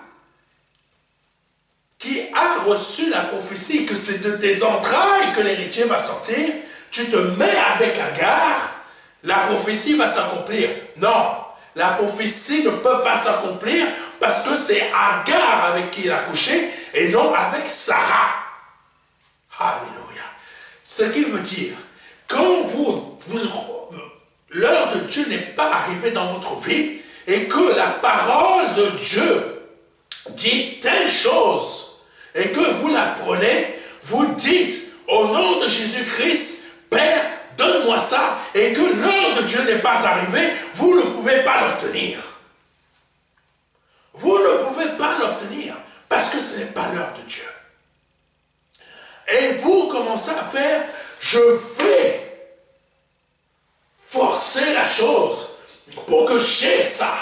qui a reçu la prophétie que c'est de tes entrailles que l'héritier va sortir, tu te mets avec Agar, la prophétie va s'accomplir. Non, la prophétie ne peut pas s'accomplir parce que c'est Agar avec qui il a couché et non avec Sarah. Alléluia. Ce qui veut dire, quand l'heure de Dieu n'est pas arrivée dans votre vie et que la parole de Dieu dit telle chose et que vous la prenez, vous dites au nom de Jésus-Christ, Père, donne-moi ça, et que l'heure de Dieu n'est pas arrivée, vous ne pouvez pas l'obtenir. Vous ne pouvez pas l'obtenir parce que ce n'est pas l'heure de Dieu. Et vous commencez à faire, je vais forcer la chose pour que j'ai ça.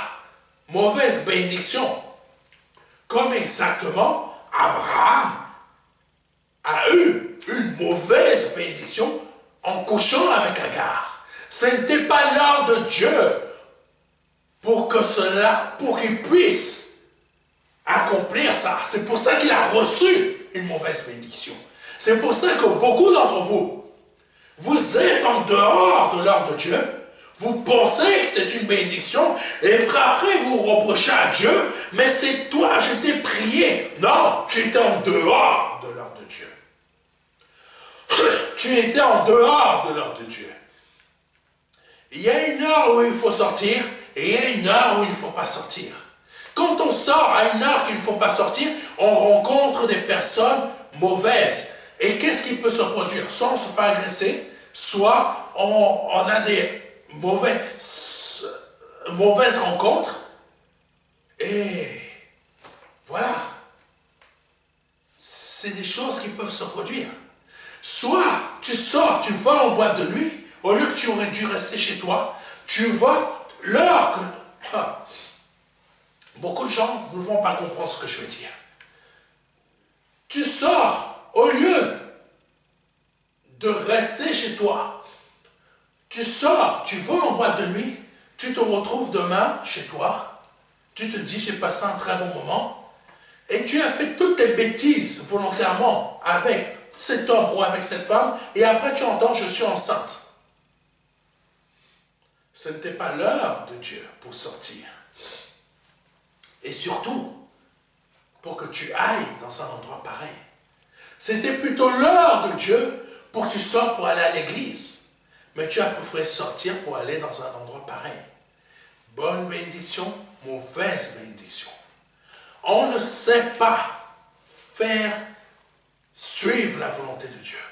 Mauvaise bénédiction. Comme exactement Abraham a eu une mauvaise bénédiction en couchant avec Agar. Ce n'était pas l'heure de Dieu pour qu'il puisse accomplir ça. C'est pour ça qu'il a reçu une mauvaise bénédiction. C'est pour ça que beaucoup d'entre vous, vous êtes en dehors de l'heure de Dieu. Vous pensez que c'est une bénédiction et après vous reprochez à Dieu, mais c'est toi, je t'ai prié. Non, tu étais en dehors de l'heure de Dieu. Tu étais en dehors de l'heure de Dieu. Il y a une heure où il faut sortir et il y a une heure où il ne faut pas sortir. Quand on sort à une heure qu'il ne faut pas sortir, on rencontre des personnes mauvaises. Et qu'est-ce qui peut se produire? Soit on se fait agresser, soit on a des mauvaises rencontres. Et voilà. C'est des choses qui peuvent se produire. Soit tu sors, tu vas en boîte de nuit, au lieu que tu aurais dû rester chez toi, tu vois l'heure que... Beaucoup de gens ne vont pas comprendre ce que je veux dire. Tu sors, au lieu de rester chez toi, tu sors, tu vas en boîte de nuit, tu te retrouves demain chez toi, tu te dis j'ai passé un très bon moment, et tu as fait toutes tes bêtises volontairement avec cet homme ou avec cette femme, et après tu entends je suis enceinte. Ce n'était pas l'heure de Dieu pour sortir. Et surtout, pour que tu ailles dans un endroit pareil, C'était plutôt l'heure de Dieu pour que tu sortes pour aller à l'église. Mais tu as préféré sortir pour aller dans un endroit pareil. Bonne bénédiction, mauvaise bénédiction. On ne sait pas faire suivre la volonté de Dieu.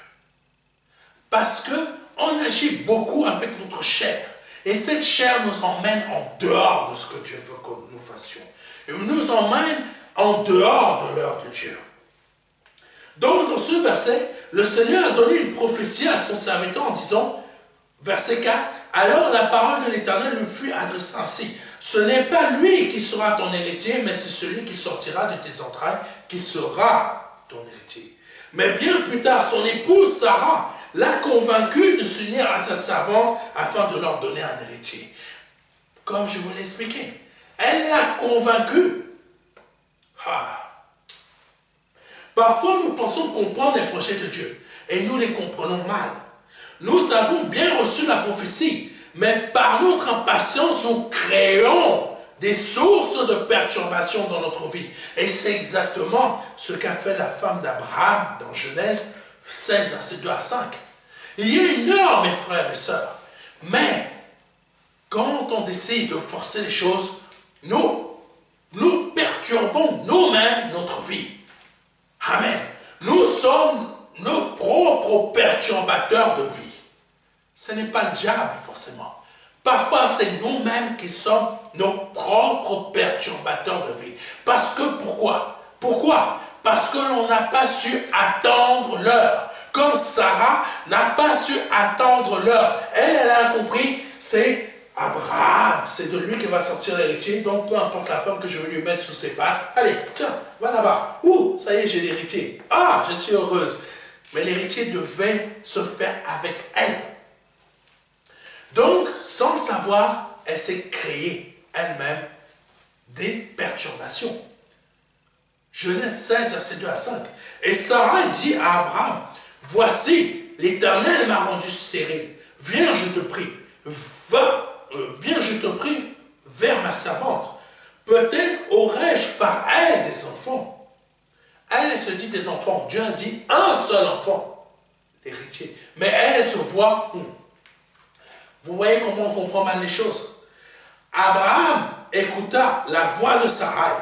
Parce qu'on agit beaucoup avec notre chair. Et cette chair nous emmène en dehors de ce que Dieu veut que nous fassions. Et nous emmène en dehors de l'heure de Dieu. Donc, dans ce verset, le Seigneur a donné une prophétie à son serviteur en disant, verset 4, « Alors la parole de l'Éternel lui fut adressée ainsi. Ce n'est pas lui qui sera ton héritier, mais c'est celui qui sortira de tes entrailles qui sera ton héritier. » Mais bien plus tard, son épouse Sarah l'a convaincu de s'unir à sa servante afin de leur donner un héritier. Comme je vous l'ai expliqué, elle l'a convaincu. Parfois, nous pensons comprendre les projets de Dieu et nous les comprenons mal. Nous avons bien reçu la prophétie, mais par notre impatience, nous créons des sources de perturbation dans notre vie. Et c'est exactement ce qu'a fait la femme d'Abraham dans Genèse 16, verset 2 à 5. Il y a une heure, mes frères et mes sœurs, mais quand on décide de forcer les choses, nous perturbons nous-mêmes notre vie. Amen. Nous sommes nos propres perturbateurs de vie. Ce n'est pas le diable, forcément. Parfois, c'est nous-mêmes qui sommes nos propres perturbateurs de vie. Parce que, pourquoi? Parce que l'on n'a pas su attendre l'heure. Comme Sarah n'a pas su attendre l'heure. Elle a compris, c'est Abraham, c'est de lui qui va sortir l'héritier, donc peu importe la femme que je vais lui mettre sous ses pattes, allez, tiens, va là-bas. Ouh, ça y est, j'ai l'héritier. Ah, je suis heureuse. Mais l'héritier devait se faire avec elle. Donc, sans le savoir, elle s'est créée elle-même des perturbations. Genèse 16, verset 2 à 5. Et Sarah dit à Abraham, « Voici, l'Éternel m'a rendu stérile. Viens, je te prie, viens, je te prie, vers ma servante. Peut-être aurais-je par elle des enfants. » Elle se dit des enfants. Dieu a dit un seul enfant, l'héritier. Mais elle se voit... Vous voyez comment on comprend mal les choses. Abraham écouta la voix de Sarai.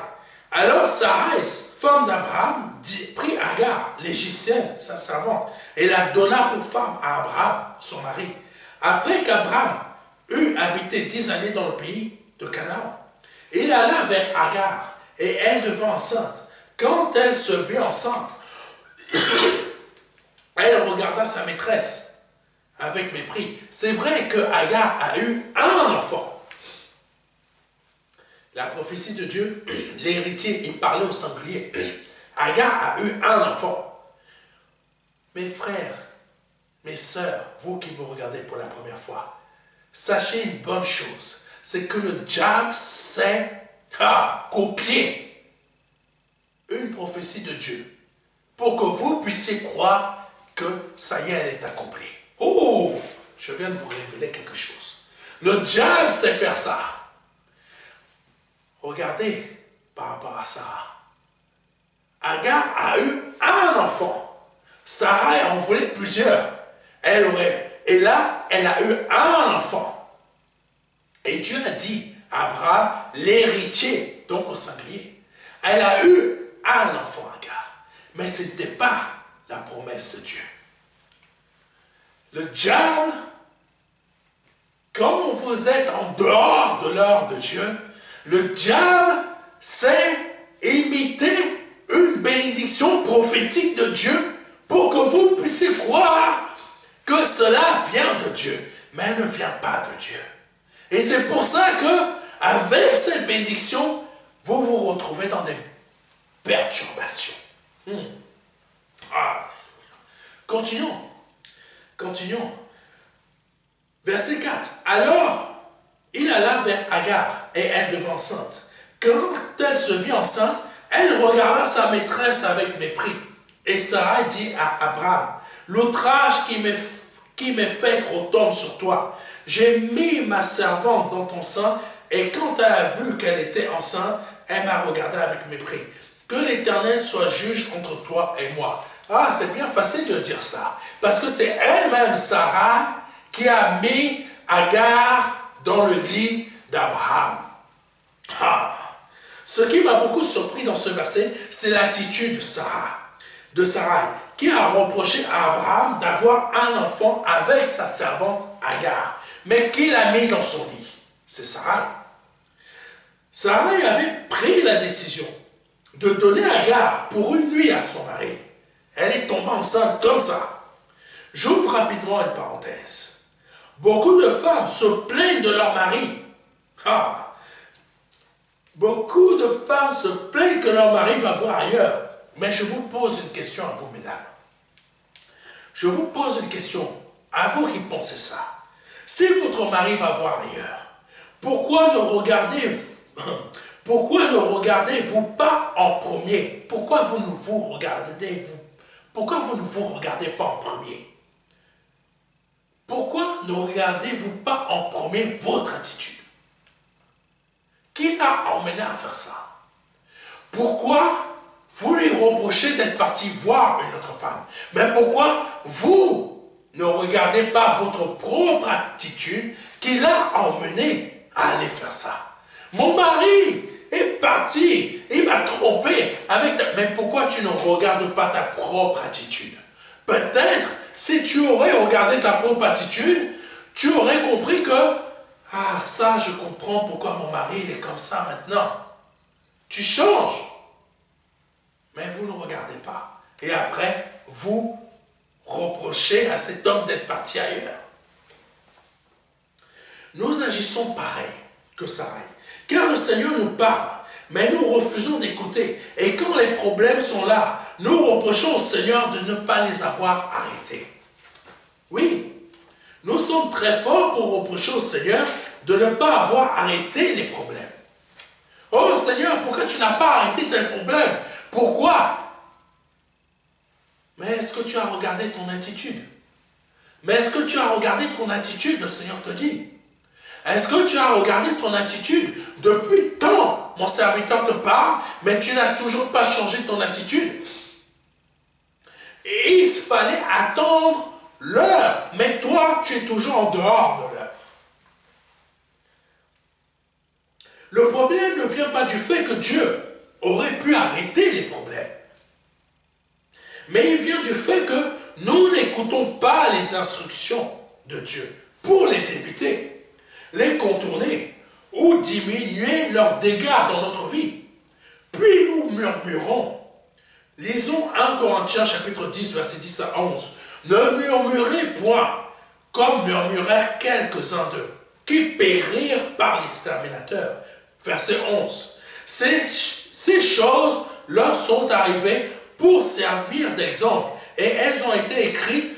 Alors Sarai, femme d'Abraham, prit Agar, l'Égyptienne, sa servante, et la donna pour femme à Abraham, son mari. Après qu'Abraham eut habité 10 années dans le pays de Canaan, il alla vers Agar, et elle devint enceinte. Quand elle se vit enceinte, elle regarda sa maîtresse avec mépris. C'est vrai que Agar a eu un enfant. La prophétie de Dieu, l'héritier, il parlait au singulier. Agar a eu un enfant. Mes frères, mes sœurs, vous qui me regardez pour la première fois, sachez une bonne chose, c'est que le diable sait copier une prophétie de Dieu pour que vous puissiez croire que ça y est, elle est accomplie. Oh, je viens de vous révéler quelque chose. Le diable sait faire ça. Regardez par rapport à Sarah. Agar a eu un enfant. Sarah en voulait plusieurs. Et là, elle a eu un enfant. Et Dieu a dit à Abraham, l'héritier, donc au singulier. Elle a eu un enfant, Agar. Mais ce n'était pas la promesse de Dieu. Le diable, comme vous êtes en dehors de l'heure de Dieu, le diable sait imiter une bénédiction prophétique de Dieu pour que vous puissiez croire que cela vient de Dieu, mais elle ne vient pas de Dieu. Et c'est pour ça que, avec cette bénédiction, vous vous retrouvez dans des perturbations. Continuons. Continuons. Verset 4. Alors, il alla vers Agar et elle devint enceinte. Quand elle se vit enceinte, elle regarda sa maîtresse avec mépris. Et Sarah dit à Abraham, l'outrage qui m'est fait retombe sur toi. J'ai mis ma servante dans ton sein et quand elle a vu qu'elle était enceinte, elle m'a regardé avec mépris. Que l'Éternel soit juge entre toi et moi. Ah, c'est bien facile de dire ça. Parce que c'est elle-même, Sarah, qui a mis Agar dans le lit d'Abraham. Ah. Ce qui m'a beaucoup surpris dans ce verset, c'est l'attitude de Sarai, qui a reproché à Abraham d'avoir un enfant avec sa servante Agar. Mais qui l'a mis dans son lit? C'est Sarai. Sarai avait pris la décision de donner Agar pour une nuit à son mari. Elle est tombée enceinte comme ça. J'ouvre rapidement une parenthèse. Beaucoup de femmes se plaignent de leur mari. Ah. Beaucoup de femmes se plaignent que leur mari va voir ailleurs. Mais je vous pose une question à vous, mesdames. Je vous pose une question à vous qui pensez ça. Si votre mari va voir ailleurs, pourquoi ne regardez-vous pas en premier? Pourquoi vous ne vous regardez pas en premier? Pourquoi ne regardez-vous pas en premier votre attitude? Qui l'a emmené à faire ça? Pourquoi vous lui reprochez d'être parti voir une autre femme? Mais pourquoi vous ne regardez pas votre propre attitude qui l'a emmené à aller faire ça? Mon mari est parti, il m'a trompé avec ta... Mais pourquoi tu ne regardes pas ta propre attitude? Peut-être, si tu aurais regardé ta propre attitude, tu aurais compris que ah, ça, je comprends pourquoi mon mari il est comme ça maintenant. Tu changes. Mais vous ne regardez pas. Et après, vous reprochez à cet homme d'être parti ailleurs. Nous agissons pareil que Sarai. Car le Seigneur nous parle, mais nous refusons d'écouter. Et quand les problèmes sont là, nous reprochons au Seigneur de ne pas les avoir arrêtés. Oui. Nous sommes très forts pour reprocher au Seigneur de ne pas avoir arrêté les problèmes. Oh Seigneur, pourquoi tu n'as pas arrêté tel problème? Pourquoi? Mais est-ce que tu as regardé ton attitude? Mais est-ce que tu as regardé ton attitude, le Seigneur te dit? Est-ce que tu as regardé ton attitude? Depuis tant, mon serviteur te parle, mais tu n'as toujours pas changé ton attitude. Et il fallait attendre l'heure, mais toi, tu es toujours en dehors de l'heure. Le problème ne vient pas du fait que Dieu aurait pu arrêter les problèmes. Mais il vient du fait que nous n'écoutons pas les instructions de Dieu pour les éviter, les contourner ou diminuer leurs dégâts dans notre vie. Puis nous murmurons. Lisons 1 Corinthiens chapitre 10, verset 10 à 11. Ne murmurez point, comme murmurèrent quelques-uns d'eux, qui périrent par l'exterminateur. Verset 11. Ces choses leur sont arrivées pour servir d'exemple, et elles ont été écrites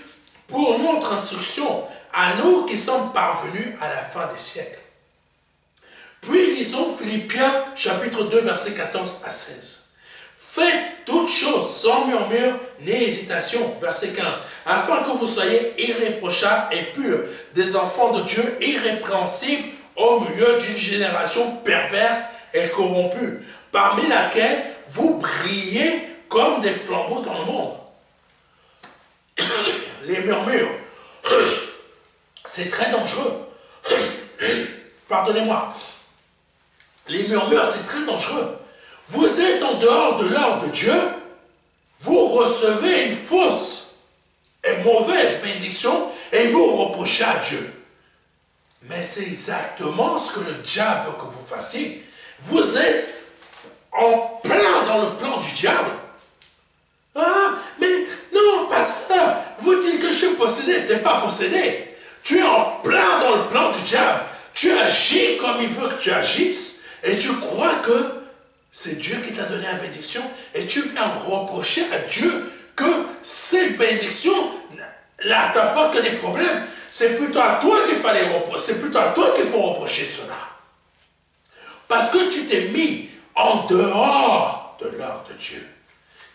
pour notre instruction, à nous qui sommes parvenus à la fin des siècles. Puis lisons Philippiens chapitre 2, verset 14 à 16. Faites toutes choses sans murmure ni hésitation, verset 15, afin que vous soyez irréprochables et purs, des enfants de Dieu irrépréhensibles au milieu d'une génération perverse et corrompue, parmi laquelle vous brillez comme des flambeaux dans le monde. Les murmures, c'est très dangereux. Pardonnez-moi. Les murmures, c'est très dangereux. Vous êtes en dehors de l'ordre de Dieu, vous recevez une fausse et mauvaise bénédiction et vous reprochez à Dieu. Mais c'est exactement ce que le diable veut que vous fassiez. Vous êtes en plein dans le plan du diable. Ah, mais non, pasteur, vous dites que je suis possédé. Tu n'es pas possédé. Tu es en plein dans le plan du diable. Tu agis comme il veut que tu agisses et tu crois que c'est Dieu qui t'a donné la bénédiction et tu viens reprocher à Dieu que cette bénédiction ne t'apporte que des problèmes. C'est plutôt à toi qu'il fallait reprocher, c'est plutôt à toi qu'il faut reprocher cela. Parce que tu t'es mis en dehors de l'heure de Dieu.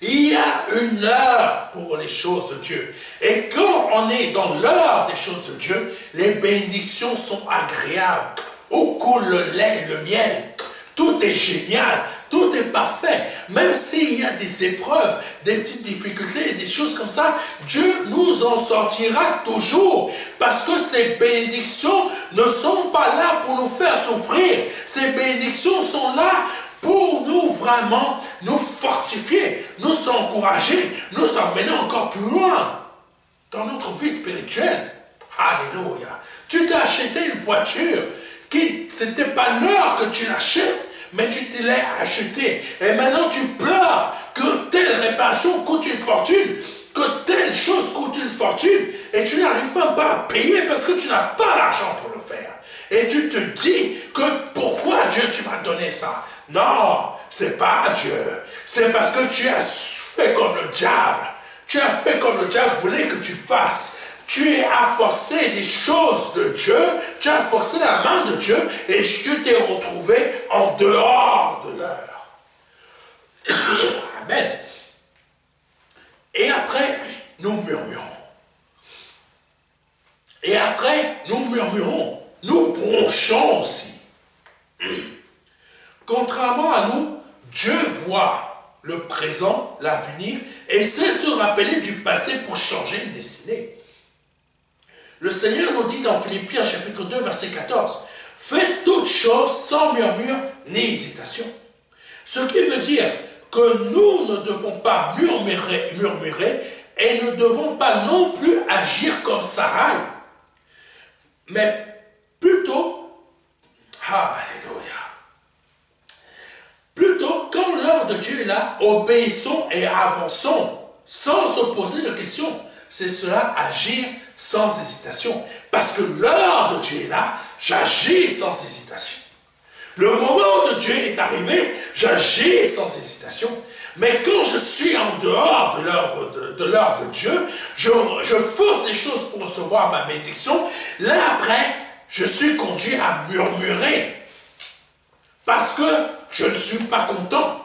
Il y a une heure pour les choses de Dieu. Et quand on est dans l'heure des choses de Dieu, les bénédictions sont agréables. Où coule le lait et le miel. tout est génial, tout est parfait. Même s'il y a des épreuves, des petites difficultés, des choses comme ça, Dieu nous en sortira toujours. Parce que ces bénédictions ne sont pas là pour nous faire souffrir. Ces bénédictions sont là pour nous vraiment nous fortifier, nous encourager, nous emmener encore plus loin dans notre vie spirituelle. Alléluia. Tu t'es acheté une voiture qui, c'était pas l'heure que tu l'achètes, mais tu te l'as acheté. Et maintenant tu pleures que telle réparation coûte une fortune, que telle chose coûte une fortune, et tu n'arrives même pas à payer parce que tu n'as pas l'argent pour le faire. Et tu te dis que pourquoi Dieu tu m'as donné ça? Non, c'est pas Dieu. C'est parce que tu as fait comme le diable. Tu as fait comme le diable voulait que tu fasses. Tu as forcé les choses de Dieu, tu as forcé la main de Dieu et tu t'es retrouvé en dehors de l'heure. Amen. Et après, nous murmurons. Et après, nous murmurons. Nous bronchons aussi. Contrairement à nous, Dieu voit le présent, l'avenir, et sait se rappeler du passé pour changer une destinée. Le Seigneur nous dit dans Philippiens chapitre 2, verset 14, « Faites toutes choses sans murmure ni hésitation. » Ce qui veut dire que nous ne devons pas murmurer et ne devons pas non plus agir comme Sarai, mais plutôt, alléluia, plutôt quand l'heure de Dieu est là, obéissons et avançons sans se poser de questions. C'est cela, agir sans hésitation. Parce que l'heure de Dieu est là, j'agis sans hésitation. Le moment de Dieu est arrivé, j'agis sans hésitation. Mais quand je suis en dehors de l'heure de Dieu, je force les choses pour recevoir ma bénédiction. Là après, je suis conduit à murmurer. Parce que je ne suis pas content.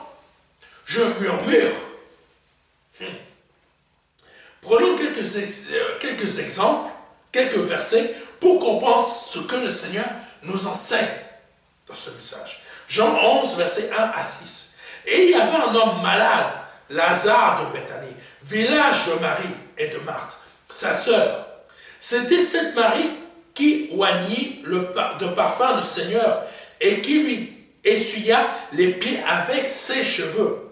Je murmure. Prenons quelques exemples, quelques versets pour comprendre ce que le Seigneur nous enseigne dans ce message. Jean 11, versets 1 à 6. Et il y avait un homme malade, Lazare de Béthanie, village de Marie et de Marthe, sa sœur. C'était cette Marie qui oignit de parfum le Seigneur et qui lui essuya les pieds avec ses cheveux.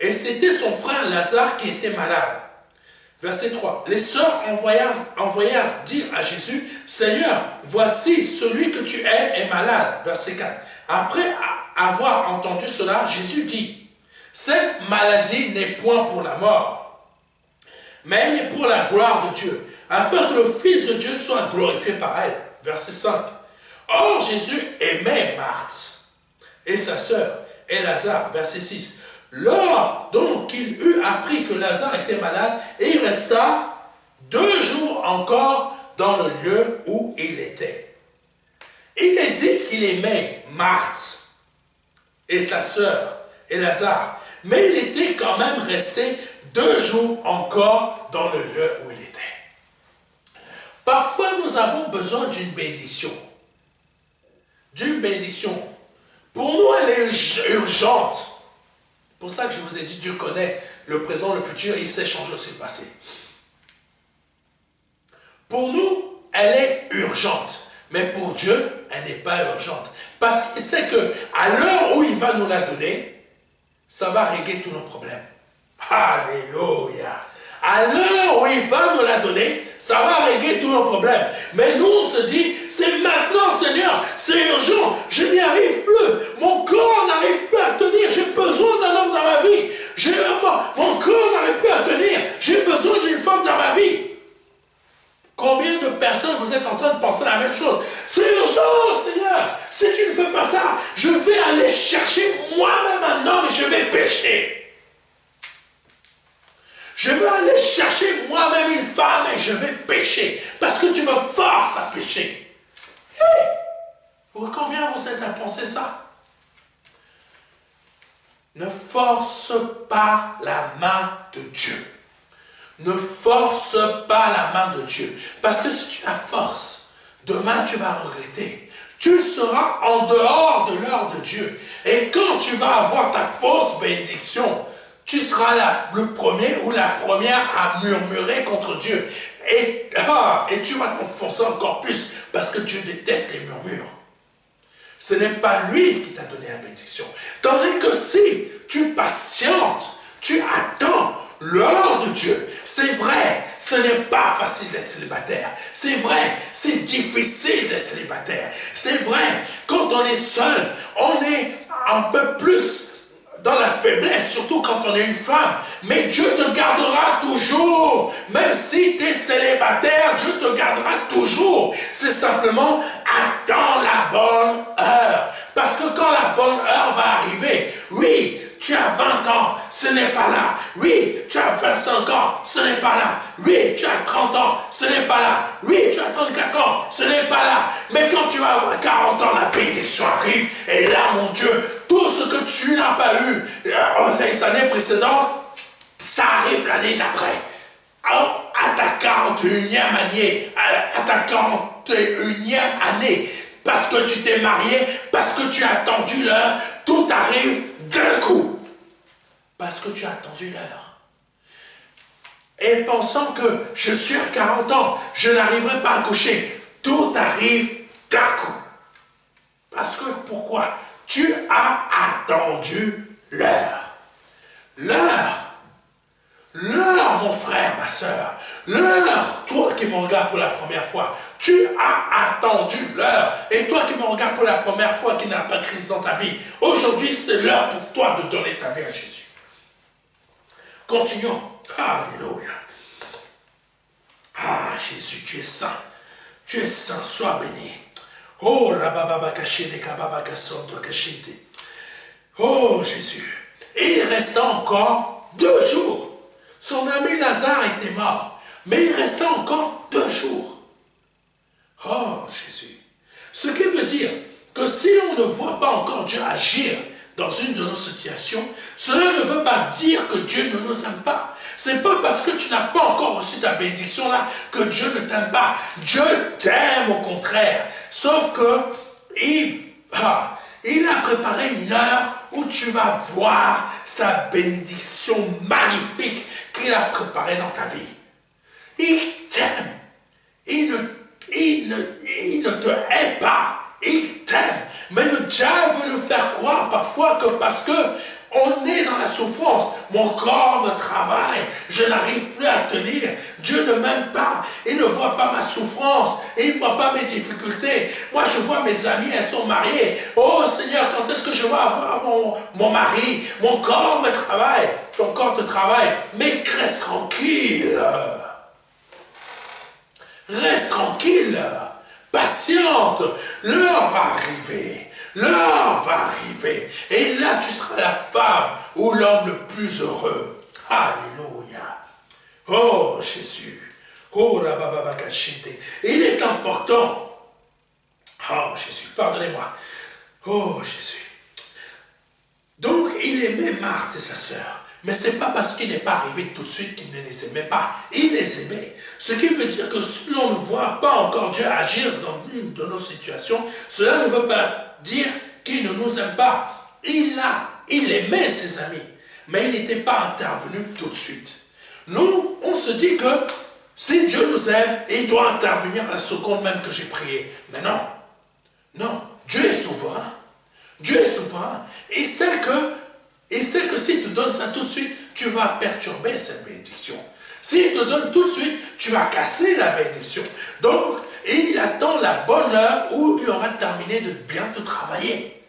Et c'était son frère Lazare qui était malade. Verset 3. Les sœurs envoyèrent dire à Jésus, « Seigneur, voici celui que tu aimes est malade. » Verset 4. Après avoir entendu cela, Jésus dit, « Cette maladie n'est point pour la mort, mais elle est pour la gloire de Dieu, afin que le Fils de Dieu soit glorifié par elle. » Verset 5. Or Jésus aimait Marthe et sa sœur et Lazare. Verset 6. Lors donc qu'il eut appris que Lazare était malade, et il resta 2 jours encore dans le lieu où il était. Il est dit qu'il aimait Marthe et sa sœur et Lazare, mais il était quand même resté 2 jours encore dans le lieu où il était. Parfois nous avons besoin d'une bénédiction. D'une bénédiction. Pour nous elle est urgente. C'est pour ça que je vous ai dit, Dieu connaît le présent, le futur, il sait changer aussi le passé. Pour nous, elle est urgente. Mais pour Dieu, elle n'est pas urgente. Parce qu'il sait qu'à l'heure où il va nous la donner, ça va régler tous nos problèmes. Alléluia. À l'heure où il va nous la donner, ça va régler tous nos problèmes. Mais nous, on se dit, c'est maintenant, Seigneur, c'est urgent, je n'y arrive plus. Mon corps n'arrive plus à tenir, j'ai besoin d'un homme dans ma vie. Mon corps n'arrive plus à tenir, j'ai besoin d'une femme dans ma vie. Combien de personnes vous êtes en train de penser la même chose? C'est urgent, Seigneur. Si tu ne fais pas ça, je vais aller chercher moi-même un homme et je vais pécher. Je vais aller chercher moi-même une femme et je vais pécher. Parce que tu me forces à pécher. Hey! Combien vous êtes à penser ça? Ne force pas la main de Dieu. Ne force pas la main de Dieu. Parce que si tu la forces, demain tu vas regretter. Tu seras en dehors de l'heure de Dieu. Et quand tu vas avoir ta fausse bénédiction, tu seras le premier ou la première à murmurer contre Dieu. Et tu vas t'enfoncer encore plus parce que Dieu déteste les murmures. Ce n'est pas lui qui t'a donné la bénédiction. Tandis que si tu patientes, tu attends l'heure de Dieu. C'est vrai, ce n'est pas facile d'être célibataire. C'est vrai, c'est difficile d'être célibataire. C'est vrai, quand on est seul, on est un peu plus dans la faiblesse, surtout quand on est une femme. Mais Dieu te gardera toujours. Même si tu es célibataire, Dieu te gardera toujours. C'est simplement attends la bonne heure. Parce que quand la bonne heure va arriver, oui, tu as 20 ans, ce n'est pas là. Oui, tu as 25 ans, ce n'est pas là. Oui, tu as 30 ans, ce n'est pas là. Oui, tu as 34 ans, ce n'est pas là. Mais quand tu vas avoir 40 ans, la bénédiction arrive. Et là, mon Dieu, tout ce que tu n'as pas eu les années précédentes, ça arrive l'année d'après. À ta 41e année, à ta 41e année, parce que tu t'es marié, parce que tu as attendu l'heure, tout arrive d'un coup. Parce que tu as attendu l'heure. Et pensant que je suis à 40 ans, je n'arriverai pas à coucher, tout arrive d'un coup. Parce que pourquoi? Tu as attendu l'heure. L'heure. L'heure, mon frère, ma soeur. L'heure, toi qui me regardes pour la première fois. Tu as attendu l'heure. Et toi qui me regardes pour la première fois, qui n'a pas Christ dans ta vie. Aujourd'hui, c'est l'heure pour toi de donner ta vie à Jésus. Continuons. Alléluia. Ah, Jésus, tu es saint. Tu es saint, sois béni. Oh, oh, Jésus. Et il restait encore 2 jours. Son ami Lazare était mort, mais il restait encore 2 jours. Oh, Jésus. Ce qui veut dire que si on ne voit pas encore Dieu agir dans une de nos situations, cela ne veut pas dire que Dieu ne nous aime pas. C'est pas parce que tu n'as pas encore reçu ta bénédiction là que Dieu ne t'aime pas. Dieu t'aime au contraire. Sauf que il a préparé une heure où tu vas voir sa bénédiction magnifique qu'il a préparée dans ta vie. Il t'aime. Il ne te hait pas. Il t'aime. Mais le diable veut nous faire croire parfois que parce que on est dans la souffrance, mon corps me travaille, je n'arrive plus à tenir, Dieu ne m'aime pas, il ne voit pas ma souffrance, il ne voit pas mes difficultés. Moi je vois mes amis, elles sont mariées. Oh Seigneur, quand est-ce que je vais avoir mon mari? Mon corps me travaille, ton corps te travaille, mais reste tranquille. Reste tranquille, patiente, l'heure va arriver. L'heure va arriver. Et là, tu seras la femme ou l'homme le plus heureux. Alléluia. Oh, Jésus. Oh, Rabababakashite. Il est important. Oh, Jésus, pardonnez-moi. Oh, Jésus. Donc, il aimait Marthe et sa sœur. Mais ce n'est pas parce qu'il n'est pas arrivé tout de suite qu'il ne les aimait pas. Il les aimait. Ce qui veut dire que si l'on ne voit pas encore Dieu agir dans une de nos situations, cela ne veut pas dire qu'il ne nous aime pas. Il aimait ses amis, mais il n'était pas intervenu tout de suite. Nous, on se dit que si Dieu nous aime, il doit intervenir à la seconde même que j'ai prié. Mais non, non, Dieu est souverain. Dieu est souverain. Il sait que s'il te donne ça tout de suite, tu vas perturber cette bénédiction. S'il te donne tout de suite, tu vas casser la bénédiction. Donc, il attend la bonne heure où il aura terminé de bien te travailler.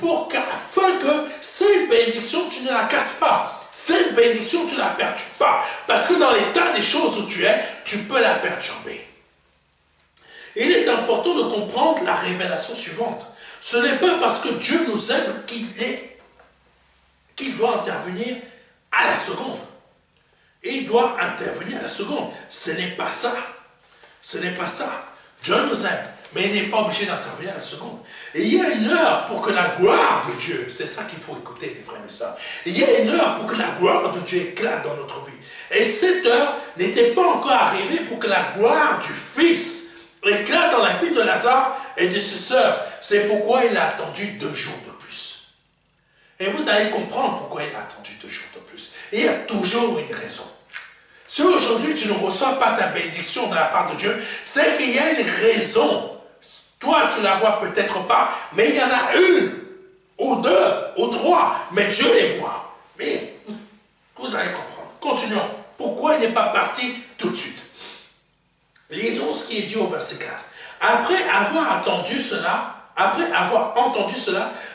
Afin que cette bénédiction, tu ne la casses pas. Cette bénédiction, tu ne la perturbes pas. Parce que dans l'état des choses où tu es, tu peux la perturber. Il est important de comprendre la révélation suivante. Ce n'est pas parce que Dieu nous aime qu'il doit intervenir à la seconde. Il doit intervenir à la seconde. Ce n'est pas ça. Ce n'est pas ça. Dieu nous aime, mais il n'est pas obligé d'intervenir à la seconde. Et il y a une heure pour que la gloire de Dieu, c'est ça qu'il faut écouter, les frères et sœurs. Il y a une heure pour que la gloire de Dieu éclate dans notre vie. Et cette heure n'était pas encore arrivée pour que la gloire du Fils éclate dans la vie de Lazare et de ses sœurs. C'est pourquoi il a attendu 2 jours de plus. Et vous allez comprendre pourquoi il a attendu 2 jours de plus. Et il y a toujours une raison. Si aujourd'hui tu ne reçois pas ta bénédiction de la part de Dieu, c'est qu'il y a une raison. Toi, tu ne la vois peut-être pas, mais il y en a une, ou 2, ou 3, mais Dieu les voit. Mais vous allez comprendre. Continuons. Pourquoi il n'est pas parti tout de suite? Lisons ce qui est dit au verset 4. Après avoir entendu cela,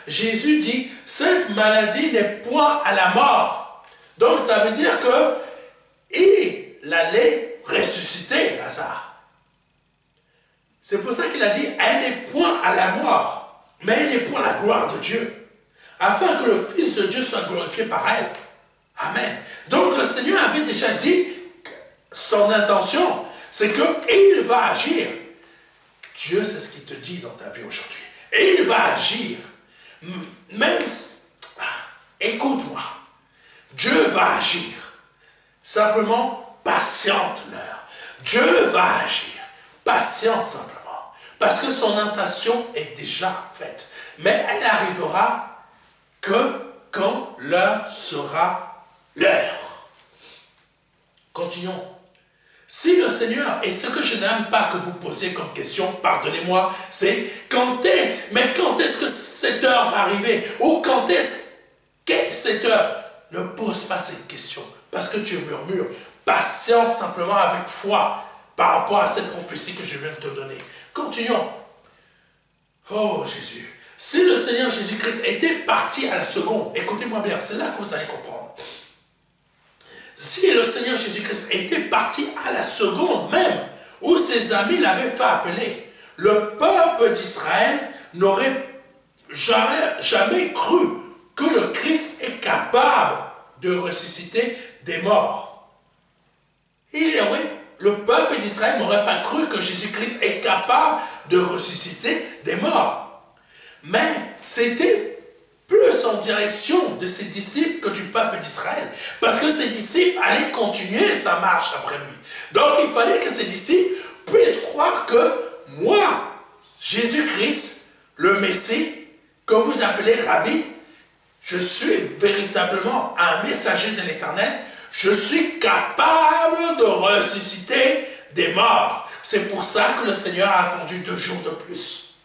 Jésus dit, cette maladie n'est point à la mort. Donc ça veut dire que il allait ressusciter Lazare. C'est pour ça qu'il a dit, elle n'est point à la mort, mais elle est pour la gloire de Dieu, afin que le Fils de Dieu soit glorifié par elle. Amen. Donc le Seigneur avait déjà dit, son intention, c'est qu'il va agir. Dieu, c'est ce qu'il te dit dans ta vie aujourd'hui. Et il va agir. Même, écoute-moi, Dieu va agir. Simplement, patiente-leur. Dieu va agir. Patiente simplement. Parce que son intention est déjà faite. Mais elle arrivera que quand l'heure sera l'heure. Continuons. Si le Seigneur, et ce que je n'aime pas que vous posiez comme question, pardonnez-moi, c'est quand est-ce que cette heure va arriver? Ou quand est-ce que cette heure? Ne pose pas cette question, parce que tu murmures. Patiente simplement avec foi par rapport à cette prophétie que je viens de te donner. Continuons. Oh Jésus, si le Seigneur Jésus-Christ était parti à la seconde, écoutez-moi bien, c'est là que vous allez comprendre. Si le Seigneur Jésus-Christ était parti à la seconde même, où ses amis l'avaient fait appeler, le peuple d'Israël n'aurait jamais cru que le Christ est capable de ressusciter des morts. Le peuple d'Israël n'aurait pas cru que Jésus-Christ est capable de ressusciter des morts. Mais c'était plus en direction de ses disciples que du peuple d'Israël. Parce que ses disciples allaient continuer sa marche après lui. Donc il fallait que ses disciples puissent croire que moi, Jésus-Christ, le Messie, que vous appelez Rabbi, je suis véritablement un messager de l'Éternel, je suis capable de ressusciter des morts. C'est pour ça que le Seigneur a attendu 2 jours de plus.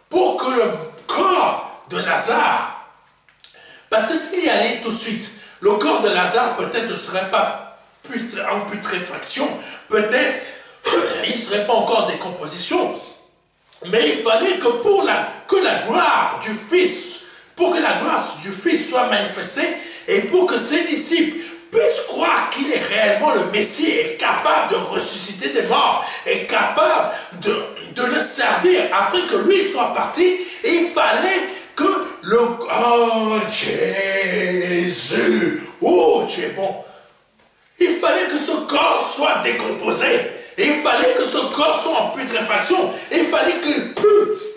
Pour que le corps de Lazare, parce que s'il y allait tout de suite, le corps de Lazare peut-être ne serait pas en putréfaction, peut-être il ne serait pas encore en décomposition, mais il fallait que que la gloire du Fils, pour que la gloire du Fils soit manifestée, et pour que ses disciples puissent croire qu'il est réellement le Messie, est capable de ressusciter des morts, est capable de le servir après que lui soit parti, il fallait que oh Jésus, oh tu es bon, il fallait que ce corps soit décomposé, il fallait que ce corps soit en putréfaction, il fallait qu'il pue,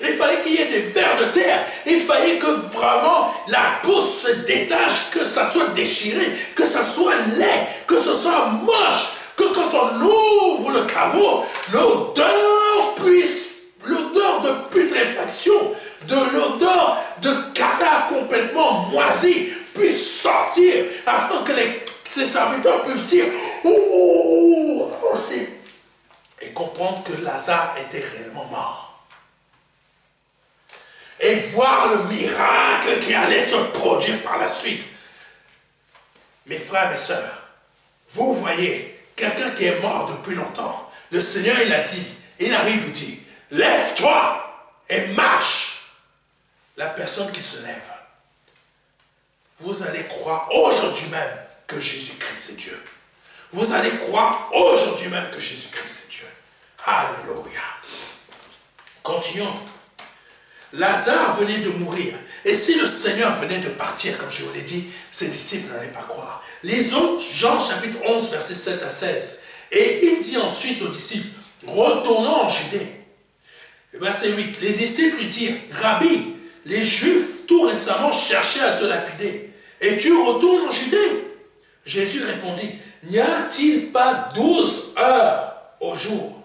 il fallait qu'il y ait des vers de terre, il fallait que vraiment la peau se détache, que ça soit déchiré, que ça soit laid, que ce soit moche, que quand on ouvre le caveau, l'odeur de putréfaction, de l'odeur de cadavre complètement moisi puisse sortir, afin que ses serviteurs puissent dire oh, et comprendre que Lazare était réellement mort. Et voir le miracle qui allait se produire par la suite. Mes frères et mes sœurs, vous voyez, quelqu'un qui est mort depuis longtemps, le Seigneur il a dit, il arrive, il dit, lève-toi et marche. La personne qui se lève, vous allez croire aujourd'hui même que Jésus-Christ est Dieu. Vous allez croire aujourd'hui même que Jésus-Christ est Dieu. Alléluia. Continuons. Lazare venait de mourir. Et si le Seigneur venait de partir, comme je vous l'ai dit, ses disciples n'allaient pas croire. Lisons Jean chapitre 11, versets 7 à 16. Et il dit ensuite aux disciples, retournons en Judée. Verset 8. Les disciples lui dirent, Rabbi, les Juifs tout récemment cherchaient à te lapider. Et tu retournes en Judée? Jésus répondit, n'y a-t-il pas 12 heures au jour?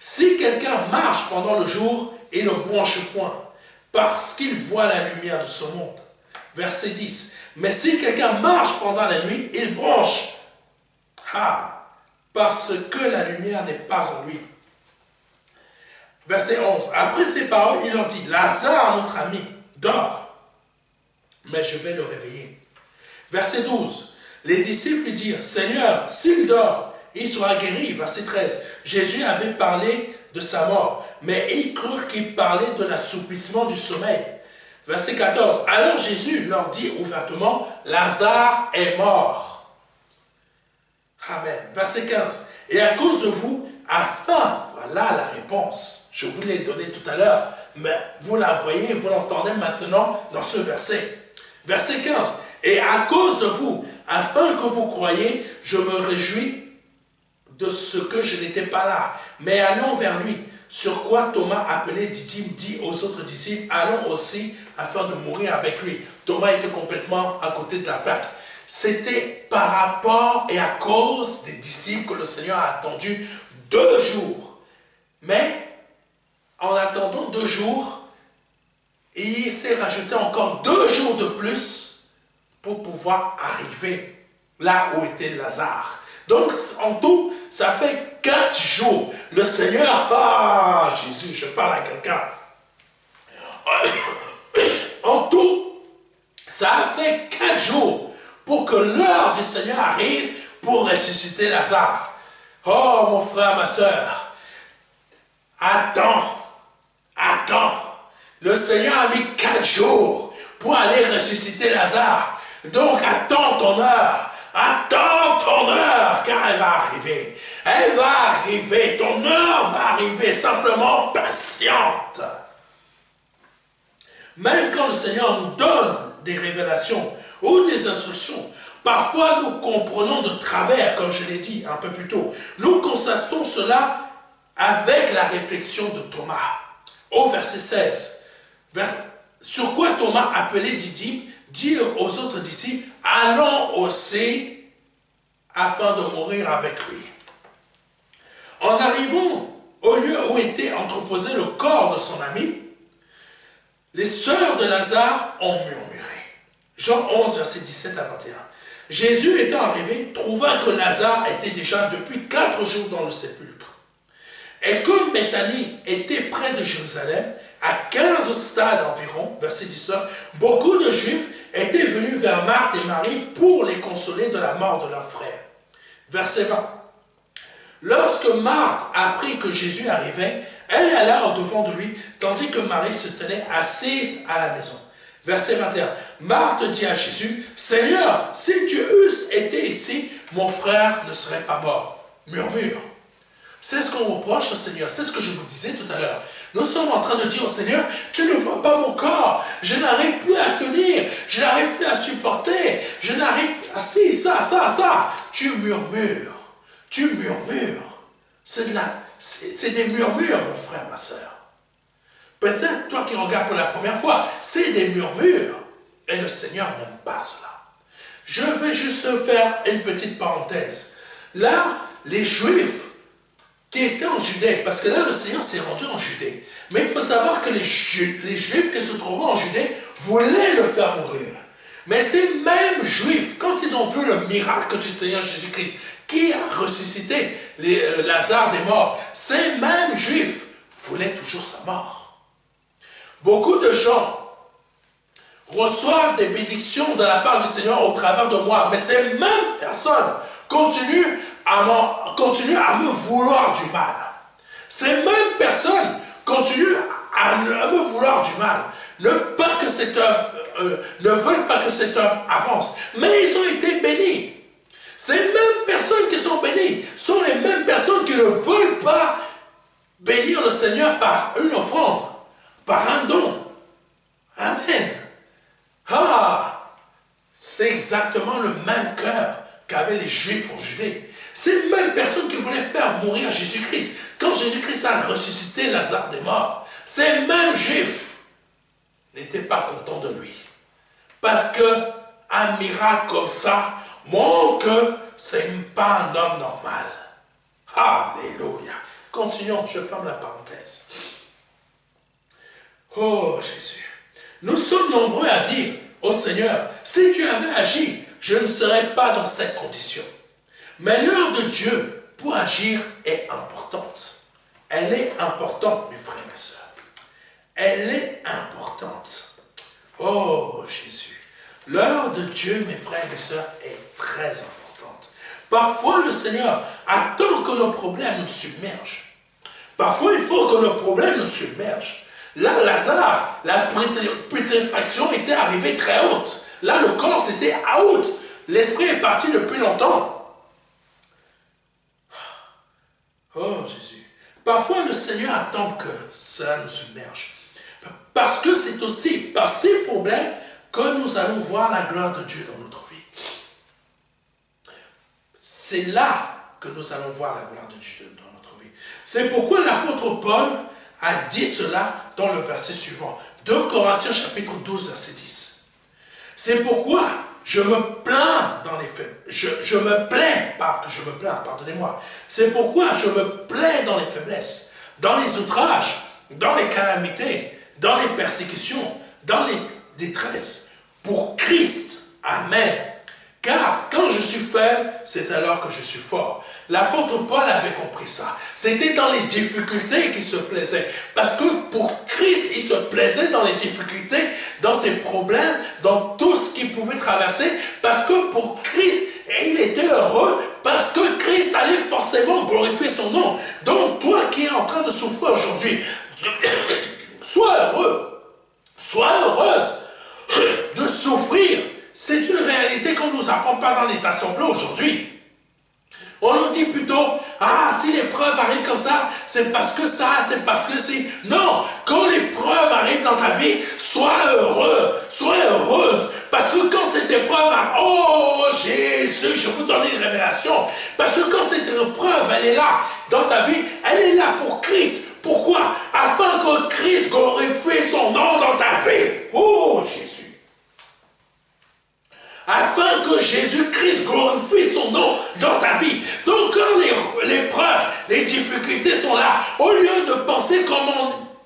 Si quelqu'un marche pendant le jour, il ne bronche point, parce qu'il voit la lumière de ce monde. Verset 10. Mais si quelqu'un marche pendant la nuit, il bronche. Ah, parce que la lumière n'est pas en lui. Verset 11. Après ces paroles, il leur dit, Lazare, notre ami, dort, mais je vais le réveiller. Verset 12. Les disciples lui dirent, Seigneur, s'il dort, il sera guéri. Verset 13. Jésus avait parlé de sa mort, mais ils crurent qu'il parlait de l'assouplissement du sommeil. Verset 14. Alors Jésus leur dit ouvertement, Lazare est mort. Amen. Verset 15. Et à cause de vous, afin, voilà la réponse. Je vous l'ai donnée tout à l'heure, mais vous la voyez, vous l'entendez maintenant dans ce verset. Verset 15. Et à cause de vous, afin que vous croyiez, je me réjouis de ce que je n'étais pas là. Mais allons vers lui. Sur quoi Thomas, appelé Didyme, dit aux autres disciples, allons aussi afin de mourir avec lui. Thomas était complètement à côté de la plaque. C'était par rapport et à cause des disciples que le Seigneur a attendu 2 jours. Mais en attendant 2 jours, il s'est rajouté encore 2 jours de plus pour pouvoir arriver là où était Lazare. Donc, en tout, ça fait 4 jours. Le Seigneur, Jésus, je parle à quelqu'un. En tout, ça a fait 4 jours pour que l'heure du Seigneur arrive pour ressusciter Lazare. Oh, mon frère, ma soeur, attends. Le Seigneur a mis 4 jours pour aller ressusciter Lazare. Donc, attends ton heure. Attends ton heure, car elle va arriver. Elle va arriver, ton heure va arriver, simplement patiente. Même quand le Seigneur nous donne des révélations ou des instructions, parfois nous comprenons de travers, comme je l'ai dit un peu plus tôt. Nous constatons cela avec la réflexion de Thomas. Au verset 16, sur quoi Thomas, appelé Didyme, dit aux autres disciples, allons aussi afin de mourir avec lui. En arrivant au lieu où était entreposé le corps de son ami, les sœurs de Lazare ont murmuré. Jean 11, verset 17 à 21. Jésus étant arrivé, trouva que Lazare était déjà depuis 4 jours dans le sépulcre. Et comme Béthanie était près de Jérusalem, à 15 stades environ, verset 19, beaucoup de Juifs étaient venus vers Marthe et Marie pour les consoler de la mort de leur frère. Verset 20. Lorsque Marthe apprit que Jésus arrivait, elle alla au-devant de lui, tandis que Marie se tenait assise à la maison. Verset 21. Marthe dit à Jésus, « Seigneur, si tu eusses été ici, mon frère ne serait pas mort. » Murmure. C'est ce qu'on reproche au Seigneur. C'est ce que je vous disais tout à l'heure. Nous sommes en train de dire au Seigneur, tu ne vois pas mon corps. Je n'arrive plus à tenir. Je n'arrive plus à supporter. Je n'arrive plus à ça. Tu murmures. Tu murmures. C'est des murmures, mon frère, ma soeur. Peut-être toi qui regardes pour la première fois, c'est des murmures. Et le Seigneur n'aime pas cela. Je vais juste faire une petite parenthèse. Là, les Juifs qui étaient en Judée, parce que là le Seigneur s'est rendu en Judée. Mais il faut savoir que les Juifs qui se trouvaient en Judée voulaient le faire mourir. Mais ces mêmes Juifs, quand ils ont vu le miracle du Seigneur Jésus-Christ, qui a ressuscité Lazare des morts, ces mêmes Juifs voulaient toujours sa mort. Beaucoup de gens reçoivent des bénédictions de la part du Seigneur au travers de moi, mais ces mêmes personnes continuent à me vouloir du mal. Ces mêmes personnes continuent à me vouloir du mal. Ne veulent pas que cette œuvre avance. Mais ils ont été bénis. Ces mêmes personnes qui sont bénies sont les mêmes personnes qui ne veulent pas bénir le Seigneur par une offrande, par un don. Amen. C'est exactement le même cœur qu'avaient les Juifs en Judée. Ces mêmes personnes qui voulaient faire mourir Jésus-Christ. Quand Jésus-Christ a ressuscité Lazare des morts, ces mêmes Juifs n'étaient pas contents de lui. Parce qu'un miracle comme ça montre que ce n'est pas un homme normal. Alléluia. Continuons, je ferme la parenthèse. Oh Jésus, nous sommes nombreux à dire au Seigneur, si tu avais agi, je ne serais pas dans cette condition. Mais l'heure de Dieu pour agir est importante. Elle est importante, mes frères et mes sœurs. Elle est importante. Oh Jésus, l'heure de Dieu, mes frères et mes sœurs, est très importante. Parfois, le Seigneur attend que nos problèmes nous submergent. Parfois, il faut que nos problèmes nous submergent. Là, Lazare, la putréfaction était arrivée très haute. Là, le corps, c'était à haute. L'esprit est parti depuis longtemps. Oh Jésus. Parfois, le Seigneur attend que ça nous submerge. Parce que c'est aussi par ces problèmes que nous allons voir la gloire de Dieu dans notre vie. C'est là que nous allons voir la gloire de Dieu dans notre vie. C'est pourquoi l'apôtre Paul a dit cela dans le verset suivant. 2 Corinthiens chapitre 12, verset 10. C'est pourquoi je me plains dans les faits. Je me plains, pardonnez-moi. C'est pourquoi je me plains dans les faiblesses, dans les outrages, dans les calamités, dans les persécutions, dans les détresses, pour Christ. Amen. Car quand je suis faible, c'est alors que je suis fort. L'apôtre Paul avait compris ça. C'était dans les difficultés qu'il se plaisait. Parce que pour Christ, il se plaisait dans les difficultés, dans ses problèmes, dans tout ce qu'il pouvait traverser. Parce que pour Christ, il était heureux parce que Christ allait forcément glorifier son nom. Donc toi qui es en train de souffrir aujourd'hui, sois heureux, sois heureuse de souffrir. C'est une réalité qu'on ne nous apprend pas dans les assemblées aujourd'hui. On nous dit plutôt, ah, si l'épreuve arrive comme ça, c'est parce que ça, c'est parce que c'est... Non, quand l'épreuve arrive dans ta vie, sois heureux, sois heureuse. Parce que quand cette épreuve arrive, oh Jésus, je vous donne une révélation. Parce que quand cette épreuve, elle est là, dans ta vie, elle est là pour Christ. Pourquoi? Afin que Christ glorifie son nom dans ta vie. Oh Jésus. Afin que Jésus-Christ glorifie son nom dans ta vie. Donc quand l'épreuve, les difficultés sont là, au lieu de penser comme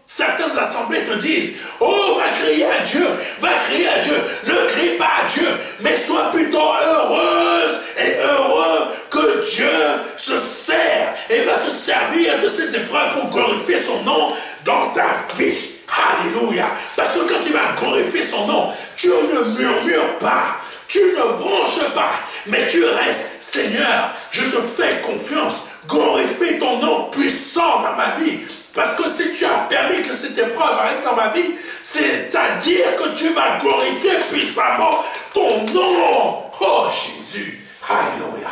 certaines assemblées te disent, oh, va crier à Dieu, ne crie pas à Dieu, mais sois plutôt heureuse et heureux que Dieu se sert et va se servir de cette épreuve pour glorifier son nom dans ta vie. Alléluia. Parce que quand tu vas glorifier son nom, tu ne murmures pas. Tu ne bronches pas, mais tu restes, Seigneur, je te fais confiance, glorifie ton nom puissant dans ma vie. Parce que si tu as permis que cette épreuve arrive dans ma vie, c'est-à-dire que tu vas glorifier puissamment ton nom. Oh Jésus, alléluia,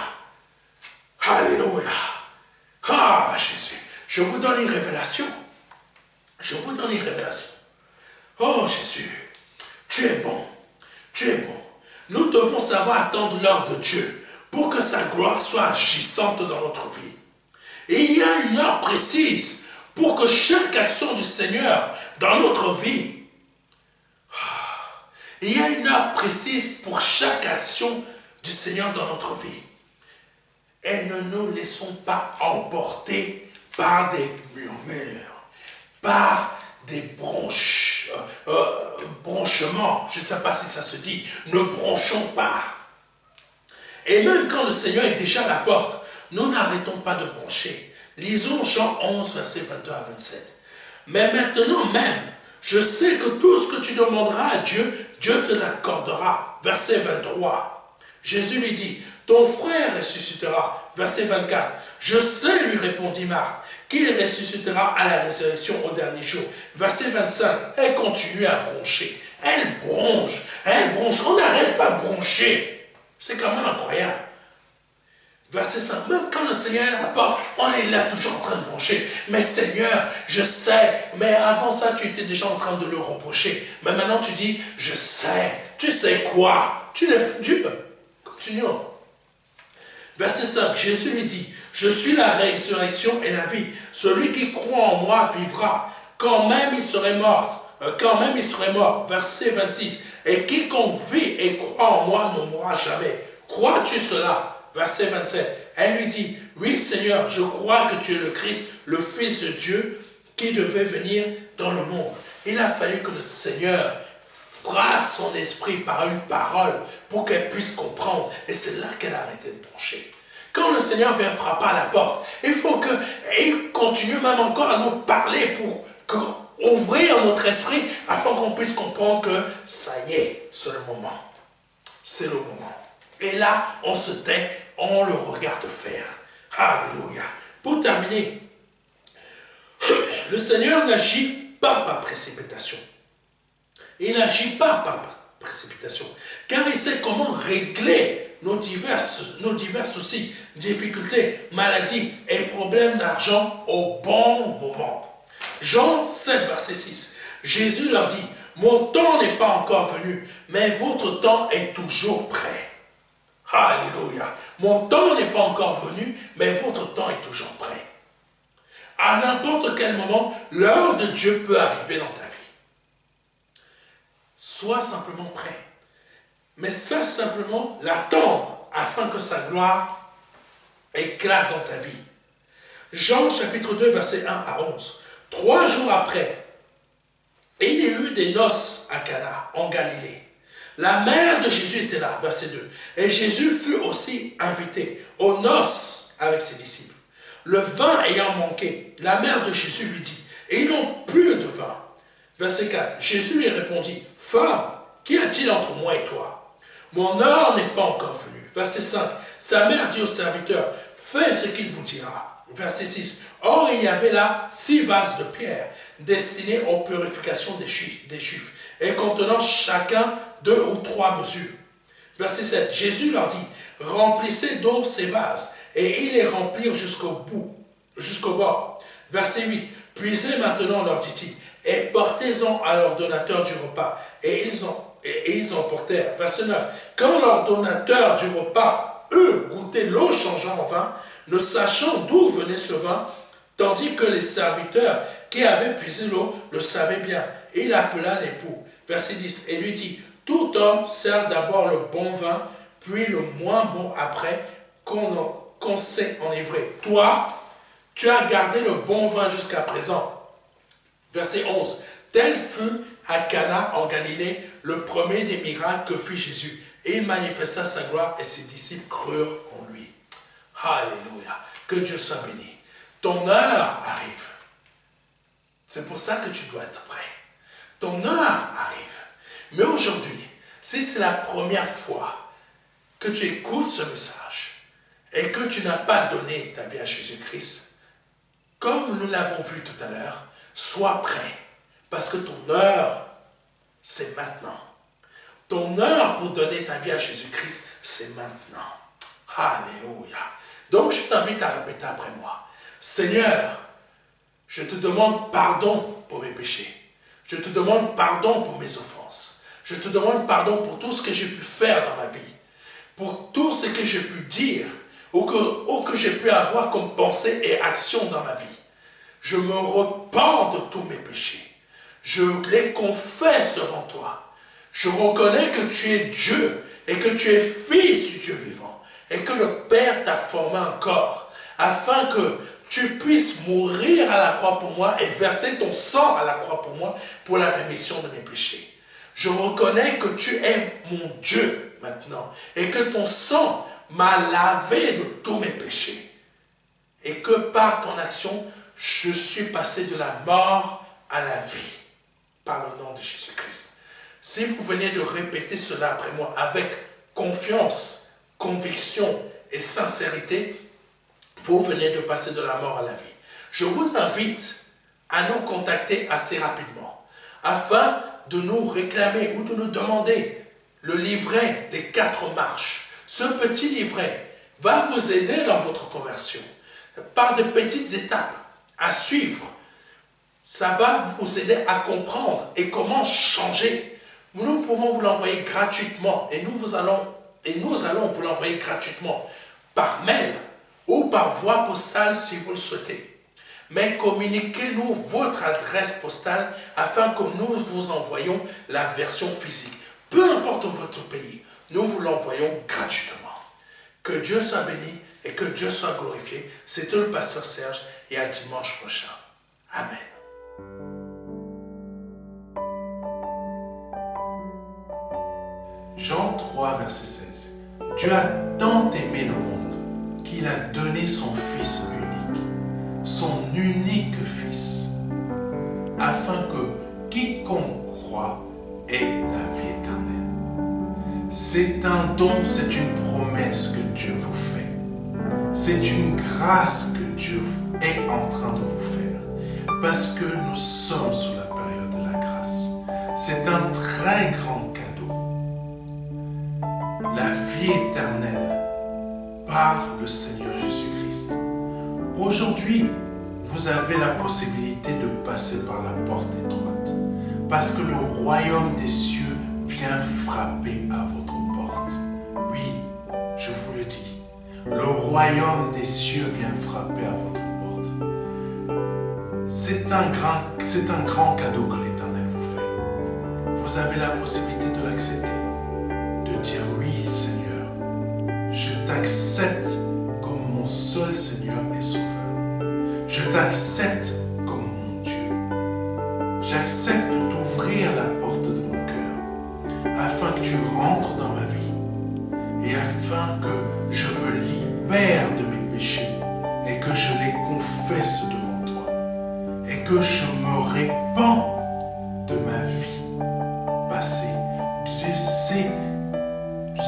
alléluia. Ah Jésus, je vous donne une révélation. Je vous donne une révélation. Oh Jésus, tu es bon, tu es bon. Nous devons savoir attendre l'heure de Dieu pour que sa gloire soit agissante dans notre vie. Et il y a une heure précise pour que chaque action du Seigneur dans notre vie, il y a une heure précise pour chaque action du Seigneur dans notre vie. Et ne nous laissons pas emporter par des murmures, par des bronchements, je ne sais pas si ça se dit, ne bronchons pas. Et même quand le Seigneur est déjà à la porte, nous n'arrêtons pas de broncher. Lisons Jean 11, versets 22 à 27. Mais maintenant même, je sais que tout ce que tu demanderas à Dieu, Dieu te l'accordera. Verset 23. Jésus lui dit, ton frère ressuscitera. Verset 24. Je sais, lui répondit Marthe, qu'il ressuscitera à la résurrection au dernier jour. Verset 25, elle continue à broncher. Elle bronche, on n'arrête pas de broncher. C'est quand même incroyable. Verset 5, même quand le Seigneur est à la porte, on est là toujours en train de broncher. Mais Seigneur, je sais, mais avant ça, tu étais déjà en train de le reprocher. Mais maintenant, tu dis, je sais. Tu sais quoi? Tu n'es pas Dieu. Continuons. Verset 5, Jésus lui dit, je suis la résurrection et la vie. Celui qui croit en moi vivra, quand même il serait mort. Verset 26, et quiconque vit et croit en moi ne mourra jamais. Crois-tu cela? verset 27. Elle lui dit, oui Seigneur, je crois que tu es le Christ, le Fils de Dieu, qui devait venir dans le monde. Il a fallu que le Seigneur frappe son esprit par une parole pour qu'elle puisse comprendre. Et c'est là qu'elle a arrêté de broncher. Quand le Seigneur vient frapper à la porte, il faut qu'il continue même encore à nous parler pour ouvrir notre esprit afin qu'on puisse comprendre que ça y est, c'est le moment. C'est le moment. Et là, on se tait, on le regarde faire. Alléluia. Pour terminer, le Seigneur n'agit pas par précipitation. Il n'agit pas par précipitation. Car il sait comment régler nos divers soucis, difficultés, maladies et problèmes d'argent au bon moment. Jean 7, verset 6. Jésus leur dit, mon temps n'est pas encore venu, mais votre temps est toujours prêt. Alléluia. Mon temps n'est pas encore venu, mais votre temps est toujours prêt. À n'importe quel moment, l'heure de Dieu peut arriver dans ta vie. Sois simplement prêt. Mais sache simplement l'attendre afin que sa gloire éclate dans ta vie. Jean chapitre 2, verset 1 à 11. 3 jours après, il y a eu des noces à Cana, en Galilée. La mère de Jésus était là, verset 2. Et Jésus fut aussi invité aux noces avec ses disciples. Le vin ayant manqué, la mère de Jésus lui dit, et ils n'ont plus de vin. Verset 4. Jésus lui répondit, femme, qu'y a-t-il entre moi et toi? Mon heure n'est pas encore venue. Verset 5. Sa mère dit au serviteur, fais ce qu'il vous dira. Verset 6. Or, il y avait là 6 vases de pierre, destinés aux purifications des Juifs, et contenant chacun 2 ou 3 mesures. Verset 7. Jésus leur dit, remplissez d'eau ces vases, et ils les remplirent jusqu'au bord. Verset 8. Puisez maintenant, leur dit-il, et portez-en à l'ordonnateur du repas. Et ils en portèrent. Verset 9. Quand l'ordonnateur du repas eut goûté l'eau changeant en vin, ne sachant d'où venait ce vin, tandis que les serviteurs qui avaient puisé l'eau le savaient bien, il appela l'époux. Verset 10. Et lui dit, tout homme sert d'abord le bon vin, puis le moins bon après, qu'on s'est enivré. Toi, tu as gardé le bon vin jusqu'à présent. Verset 11. Tel fut à Cana en Galilée le premier des miracles que fit Jésus. Et il manifesta sa gloire et ses disciples crurent en lui. Alléluia. Que Dieu soit béni. Ton heure arrive. C'est pour ça que tu dois être prêt. Ton heure arrive. Mais aujourd'hui, si c'est la première fois que tu écoutes ce message et que tu n'as pas donné ta vie à Jésus-Christ, comme nous l'avons vu tout à l'heure, sois prêt. Parce que ton heure, c'est maintenant. Ton heure pour donner ta vie à Jésus-Christ, c'est maintenant. Alléluia. Donc je t'invite à répéter après moi. Seigneur, je te demande pardon pour mes péchés. Je te demande pardon pour mes offenses. Je te demande pardon pour tout ce que j'ai pu faire dans ma vie. Pour tout ce que j'ai pu dire ou que j'ai pu avoir comme pensée et action dans ma vie. Je me repens de tous mes péchés. Je les confesse devant toi. Je reconnais que tu es Dieu et que tu es fils du Dieu vivant et que le Père t'a formé un corps afin que tu puisses mourir à la croix pour moi et verser ton sang à la croix pour moi pour la rémission de mes péchés. Je reconnais que tu es mon Dieu maintenant et que ton sang m'a lavé de tous mes péchés et que par ton action, je suis passé de la mort à la vie par le nom de Jésus-Christ. Si vous venez de répéter cela après moi avec confiance, conviction et sincérité, vous venez de passer de la mort à la vie. Je vous invite à nous contacter assez rapidement afin de nous réclamer ou de nous demander le livret des 4 marches. Ce petit livret va vous aider dans votre conversion par de petites étapes à suivre. Ça va vous aider à comprendre et comment changer. Nous pouvons vous l'envoyer gratuitement et nous allons vous l'envoyer gratuitement par mail ou par voie postale si vous le souhaitez. Mais communiquez-nous votre adresse postale afin que nous vous envoyions la version physique. Peu importe votre pays, nous vous l'envoyons gratuitement. Que Dieu soit béni et que Dieu soit glorifié. C'était le pasteur Serge et à dimanche prochain. Amen. Jean 3, verset 16. Dieu a tant aimé le monde qu'il a donné son Fils unique, son unique Fils, afin que quiconque croit ait la vie éternelle. C'est un don, c'est une promesse que Dieu vous fait. C'est une grâce que Dieu est en train de vous faire. Parce que nous sommes sous la période de la grâce. C'est un très grand cadeau. La vie éternelle par le Seigneur Jésus-Christ. Aujourd'hui, vous avez la possibilité de passer par la porte étroite. Parce que le royaume des cieux vient frapper à votre porte. Oui, je vous le dis. Le royaume des cieux vient frapper à votre porte. C'est un grand cadeau que l'Éternel vous fait. Vous avez la possibilité de l'accepter. De dire oui, Seigneur. Je t'accepte comme mon seul Seigneur et Sauveur. Je t'accepte comme mon Dieu. J'accepte de t'ouvrir la porte de mon cœur afin que tu rentres dans ma vie et afin que je me libère de mes péchés et que je les confesse devant toi et que je me répands de ma vie passée, de ces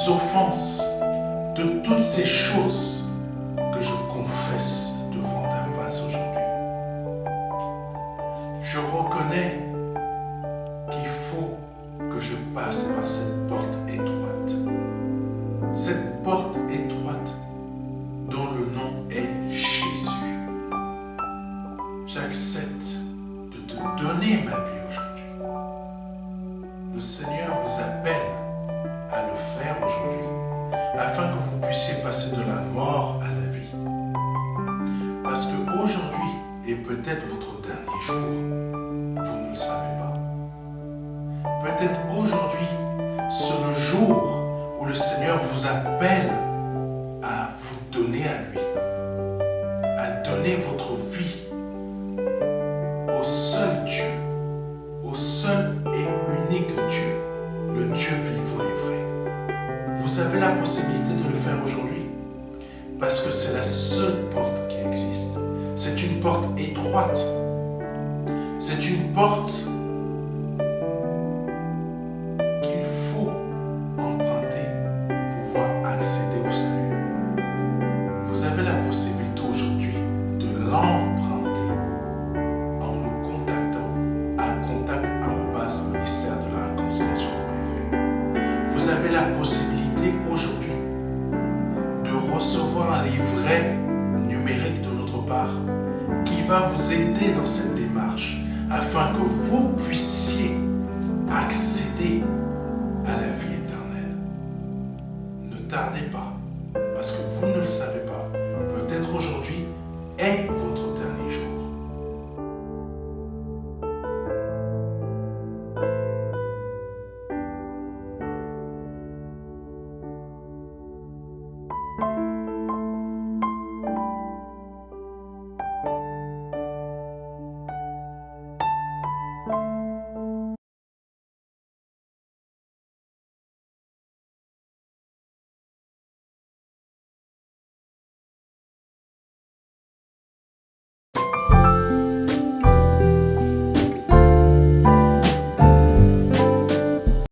offenses, de toutes ces choses que je confesse devant ta face aujourd'hui. Je reconnais qu'il faut que je passe par cette porte étroite. Cette porte étroite dont le nom est Jésus. J'accepte de te donner ma vie aujourd'hui. Le Seigneur vous appelle à le faire aujourd'hui afin que vous puissiez passer de la mort à la vie. Parce qu'aujourd'hui est peut-être votre dernier jour. Vous ne le savez pas. Peut-être aujourd'hui, c'est le jour où le Seigneur vous appelle à vous donner à lui, à donner votre vie au seul Dieu, au seul et unique Dieu, le Dieu vivant et vrai. Vous avez la possibilité de le faire aujourd'hui parce que c'est la seule porte qui existe. C'est une porte étroite. C'est une porte qu'il faut emprunter pour pouvoir accéder au salut. Vous avez la possibilité aujourd'hui de l'emprunter en nous contactant à contact@ministère de la réconciliation.fr. Vous avez la possibilité aujourd'hui de recevoir un livret numérique de notre part qui va vous aider dans cette démarche afin que vous puissiez accéder à la vie éternelle. Ne tardez pas, parce que vous ne le savez pas. Peut-être aujourd'hui est votre